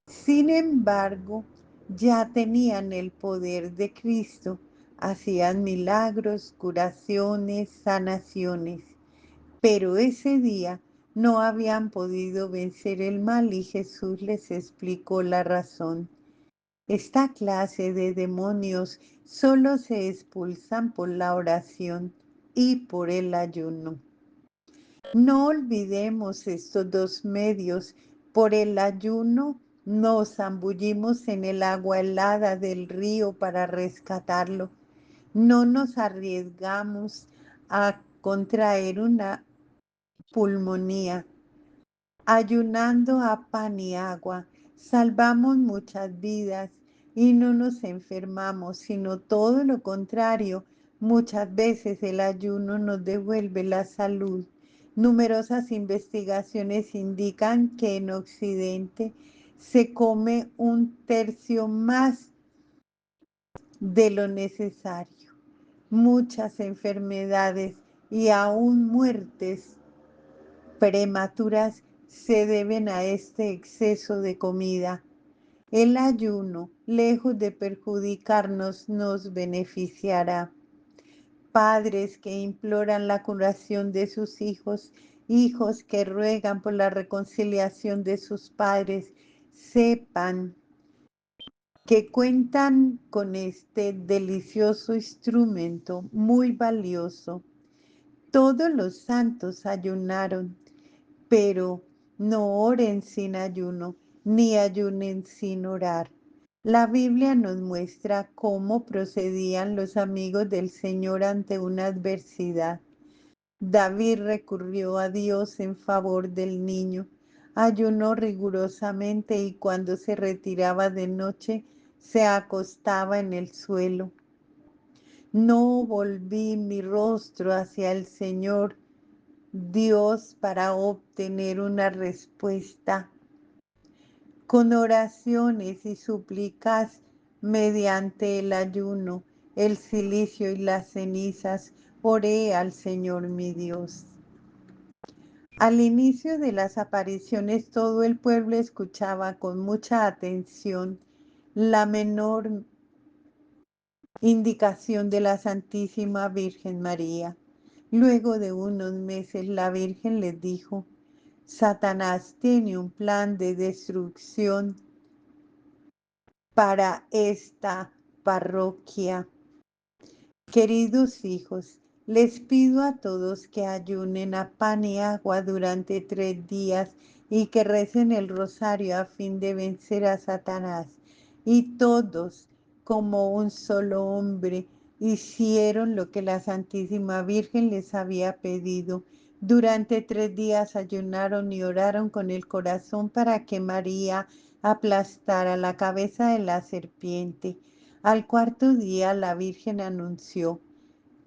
Sin embargo, ya tenían el poder de Cristo, hacían milagros, curaciones, sanaciones, pero ese día no habían podido vencer el mal y Jesús les explicó la razón. Esta clase de demonios solo se expulsan por la oración y por el ayuno. No olvidemos estos dos medios. Por el ayuno nos zambullimos en el agua helada del río para rescatarlo. No nos arriesgamos a contraer una pulmonía. Ayunando a pan y agua, salvamos muchas vidas y no nos enfermamos, sino todo lo contrario. Muchas veces el ayuno nos devuelve la salud. Numerosas investigaciones indican que en Occidente se come un tercio más de lo necesario. Muchas enfermedades y aún muertes prematuras se deben a este exceso de comida. El ayuno, lejos de perjudicarnos, nos beneficiará. Padres que imploran la curación de sus hijos, hijos que ruegan por la reconciliación de sus padres, sepan que cuentan con este delicioso instrumento muy valioso. Todos los santos ayunaron, pero no oren sin ayuno, ni ayunen sin orar. La Biblia nos muestra cómo procedían los amigos del Señor ante una adversidad. David recurrió a Dios en favor del niño, ayunó rigurosamente y cuando se retiraba de noche se acostaba en el suelo. No volví mi rostro hacia el Señor Dios para obtener una respuesta. Con oraciones y súplicas mediante el ayuno, el cilicio y las cenizas, oré al Señor mi Dios. Al inicio de las apariciones todo el pueblo escuchaba con mucha atención la menor indicación de la Santísima Virgen María. Luego de unos meses la Virgen les dijo: Satanás tiene un plan de destrucción para esta parroquia. Queridos hijos, les pido a todos que ayunen a pan y agua durante 3 días y que recen el rosario a fin de vencer a Satanás. Y todos, como un solo hombre, hicieron lo que la Santísima Virgen les había pedido. Durante 3 días ayunaron y oraron con el corazón para que María aplastara la cabeza de la serpiente. Al cuarto día la Virgen anunció: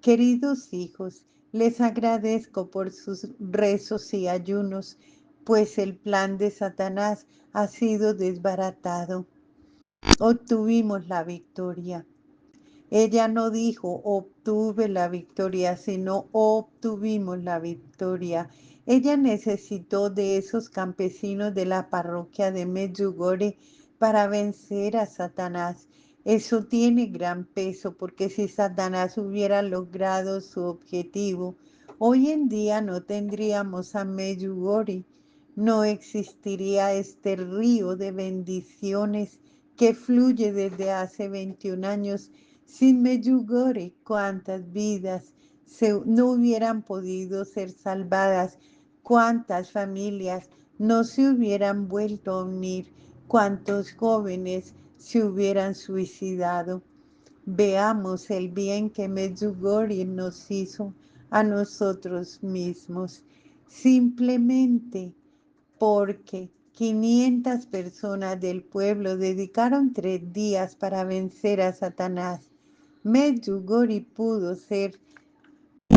Queridos hijos, les agradezco por sus rezos y ayunos, pues el plan de Satanás ha sido desbaratado. Obtuvimos la victoria. Ella no dijo obtuve la victoria, sino obtuvimos la victoria. Ella necesitó de esos campesinos de la parroquia de Medjugorje para vencer a Satanás. Eso tiene gran peso porque si Satanás hubiera logrado su objetivo, hoy en día no tendríamos a Medjugorje. No existiría este río de bendiciones que fluye desde hace 21 años. Sin Medjugorje, cuántas vidas no hubieran podido ser salvadas, cuántas familias no se hubieran vuelto a unir, cuántos jóvenes se hubieran suicidado. Veamos el bien que Medjugorje nos hizo a nosotros mismos. Simplemente porque 500 personas del pueblo dedicaron 3 días para vencer a Satanás. Medjugorje pudo ser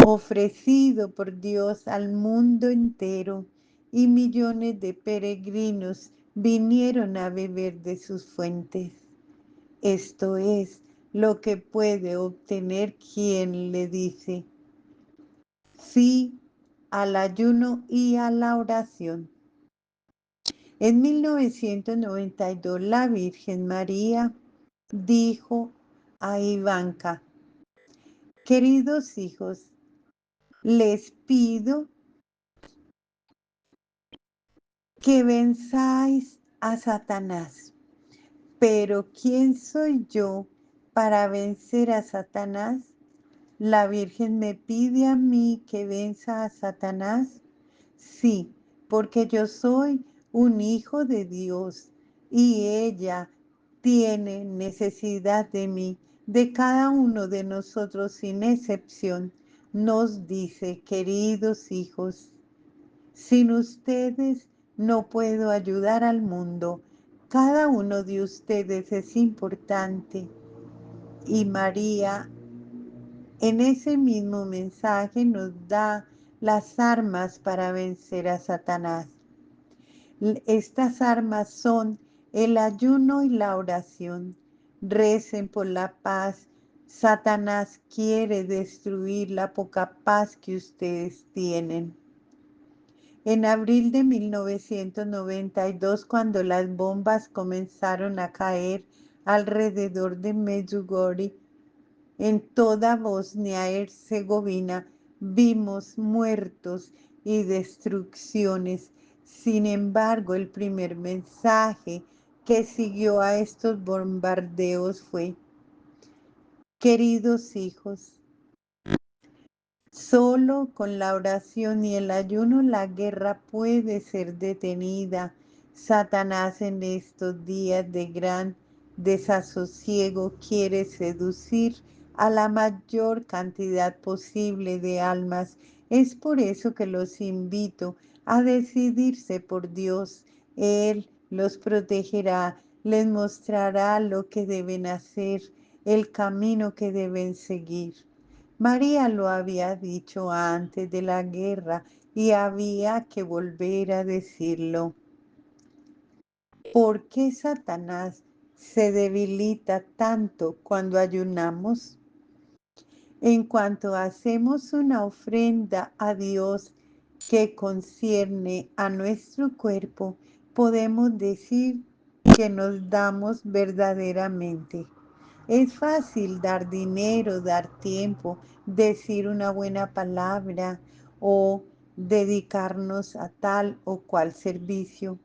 ofrecido por Dios al mundo entero y millones de peregrinos vinieron a beber de sus fuentes. Esto es lo que puede obtener quien le dice sí al ayuno y a la oración. En 1992, la Virgen María dijo a Ivanka: Queridos hijos, les pido que venzáis a Satanás. Pero ¿quién soy yo para vencer a Satanás? ¿La Virgen me pide a mí que venza a Satanás? Sí, porque yo soy un hijo de Dios y ella tiene necesidad de mí, de cada uno de nosotros sin excepción. Nos dice, queridos hijos, sin ustedes no puedo ayudar al mundo. Cada uno de ustedes es importante. Y María en ese mismo mensaje nos da las armas para vencer a Satanás. Estas armas son el ayuno y la oración. Recen por la paz. Satanás quiere destruir la poca paz que ustedes tienen. En abril de 1992, cuando las bombas comenzaron a caer alrededor de Medjugorje, en toda Bosnia-Herzegovina vimos muertos y destrucciones. Sin embargo, el primer mensaje que siguió a estos bombardeos fue, queridos hijos, solo con la oración y el ayuno la guerra puede ser detenida. Satanás en estos días de gran desasosiego quiere seducir a la mayor cantidad posible de almas. Es por eso que los invito a decidirse por Dios. Él los protegerá, les mostrará lo que deben hacer, el camino que deben seguir. María lo había dicho antes de la guerra y había que volver a decirlo. ¿Por qué Satanás se debilita tanto cuando ayunamos? En cuanto hacemos una ofrenda a Dios que concierne a nuestro cuerpo, podemos decir que nos damos verdaderamente. Es fácil dar dinero, dar tiempo, decir una buena palabra o dedicarnos a tal o cual servicio.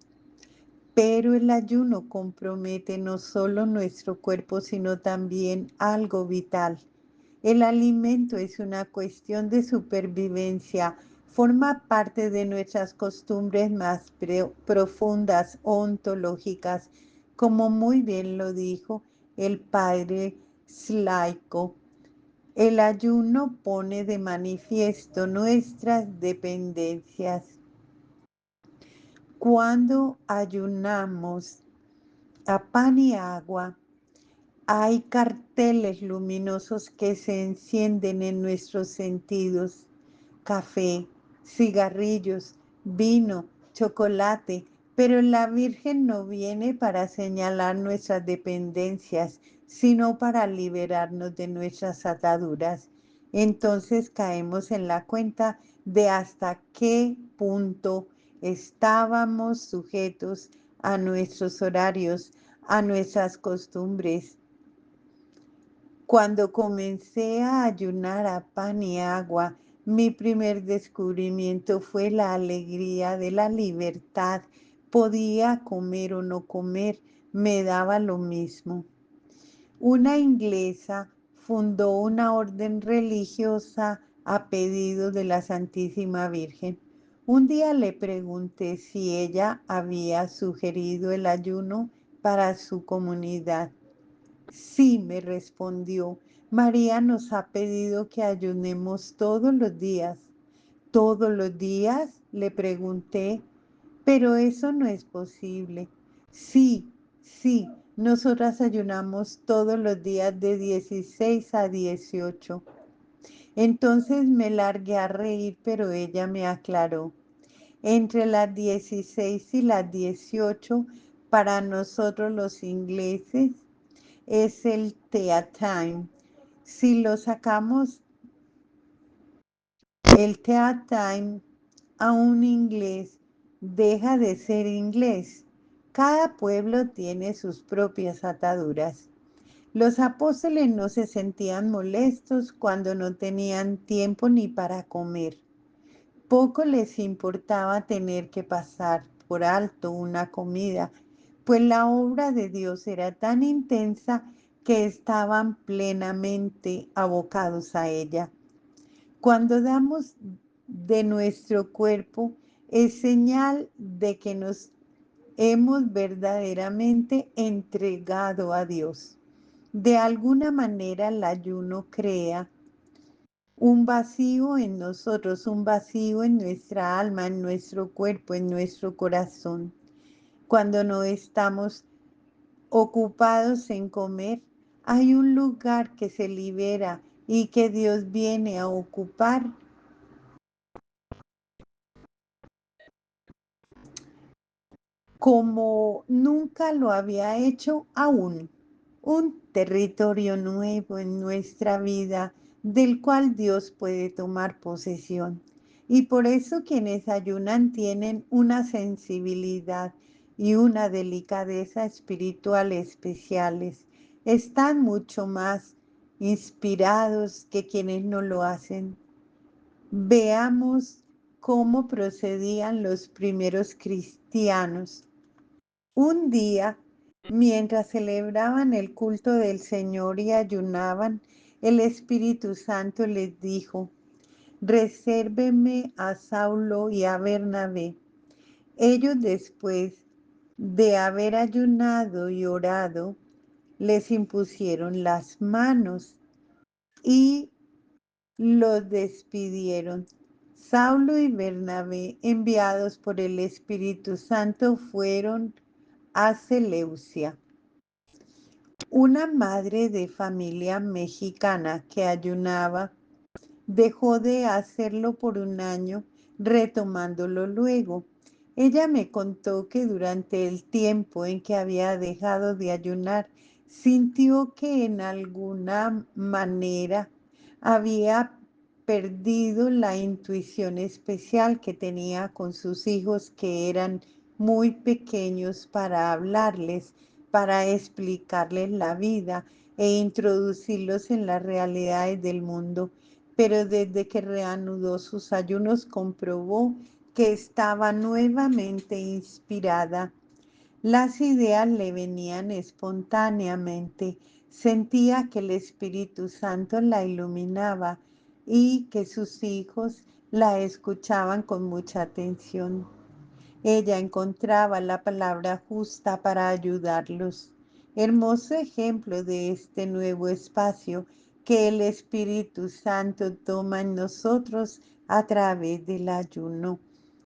Pero el ayuno compromete no solo nuestro cuerpo, sino también algo vital. El alimento es una cuestión de supervivencia, forma parte de nuestras costumbres más profundas, ontológicas, como muy bien lo dijo el padre Slaiko. El ayuno pone de manifiesto nuestras dependencias. Cuando ayunamos a pan y agua, hay carteles luminosos que se encienden en nuestros sentidos. Café, cigarrillos, vino, chocolate, pero la Virgen no viene para señalar nuestras dependencias, sino para liberarnos de nuestras ataduras. Entonces caemos en la cuenta de hasta qué punto estábamos sujetos a nuestros horarios, a nuestras costumbres. Cuando comencé a ayunar a pan y agua, mi primer descubrimiento fue la alegría de la libertad. Podía comer o no comer, me daba lo mismo. Una inglesa fundó una orden religiosa a pedido de la Santísima Virgen. Un día le pregunté si ella había sugerido el ayuno para su comunidad. Sí, me respondió, María nos ha pedido que ayunemos todos los días. ¿Todos los días? Le pregunté, pero eso no es posible. Sí, sí, nosotras ayunamos todos los días de 16 a 18. Entonces me largué a reír, pero ella me aclaró. Entre las 16 y las 18, para nosotros los ingleses, es el tea time. Si lo sacamos el tea time a un inglés, deja de ser inglés. Cada pueblo tiene sus propias ataduras. Los apóstoles no se sentían molestos cuando no tenían tiempo ni para comer. Poco les importaba tener que pasar por alto una comida, pues la obra de Dios era tan intensa que estaban plenamente abocados a ella. Cuando damos de nuestro cuerpo es señal de que nos hemos verdaderamente entregado a Dios. De alguna manera el ayuno crea un vacío en nosotros, un vacío en nuestra alma, en nuestro cuerpo, en nuestro corazón. Cuando no estamos ocupados en comer, hay un lugar que se libera y que Dios viene a ocupar como nunca lo había hecho aún. Un territorio nuevo en nuestra vida del cual Dios puede tomar posesión. Y por eso quienes ayunan tienen una sensibilidad y una delicadeza espiritual especiales. Están mucho más inspirados que quienes no lo hacen. Veamos cómo procedían los primeros cristianos. Un día, mientras celebraban el culto del Señor y ayunaban, el Espíritu Santo les dijo: resérveme a Saulo y a Bernabé. Ellos, después de haber ayunado y orado, les impusieron las manos y los despidieron. Saulo y Bernabé, enviados por el Espíritu Santo, fueron a Seleucia. Una madre de familia mexicana que ayunaba dejó de hacerlo por un año, retomándolo luego. Ella me contó que durante el tiempo en que había dejado de ayunar, sintió que en alguna manera había perdido la intuición especial que tenía con sus hijos que eran muy pequeños para hablarles, para explicarles la vida e introducirlos en las realidades del mundo, pero desde que reanudó sus ayunos comprobó que estaba nuevamente inspirada. Las ideas le venían espontáneamente, sentía que el Espíritu Santo la iluminaba y que sus hijos la escuchaban con mucha atención. Ella encontraba la palabra justa para ayudarlos. Hermoso ejemplo de este nuevo espacio que el Espíritu Santo toma en nosotros a través del ayuno.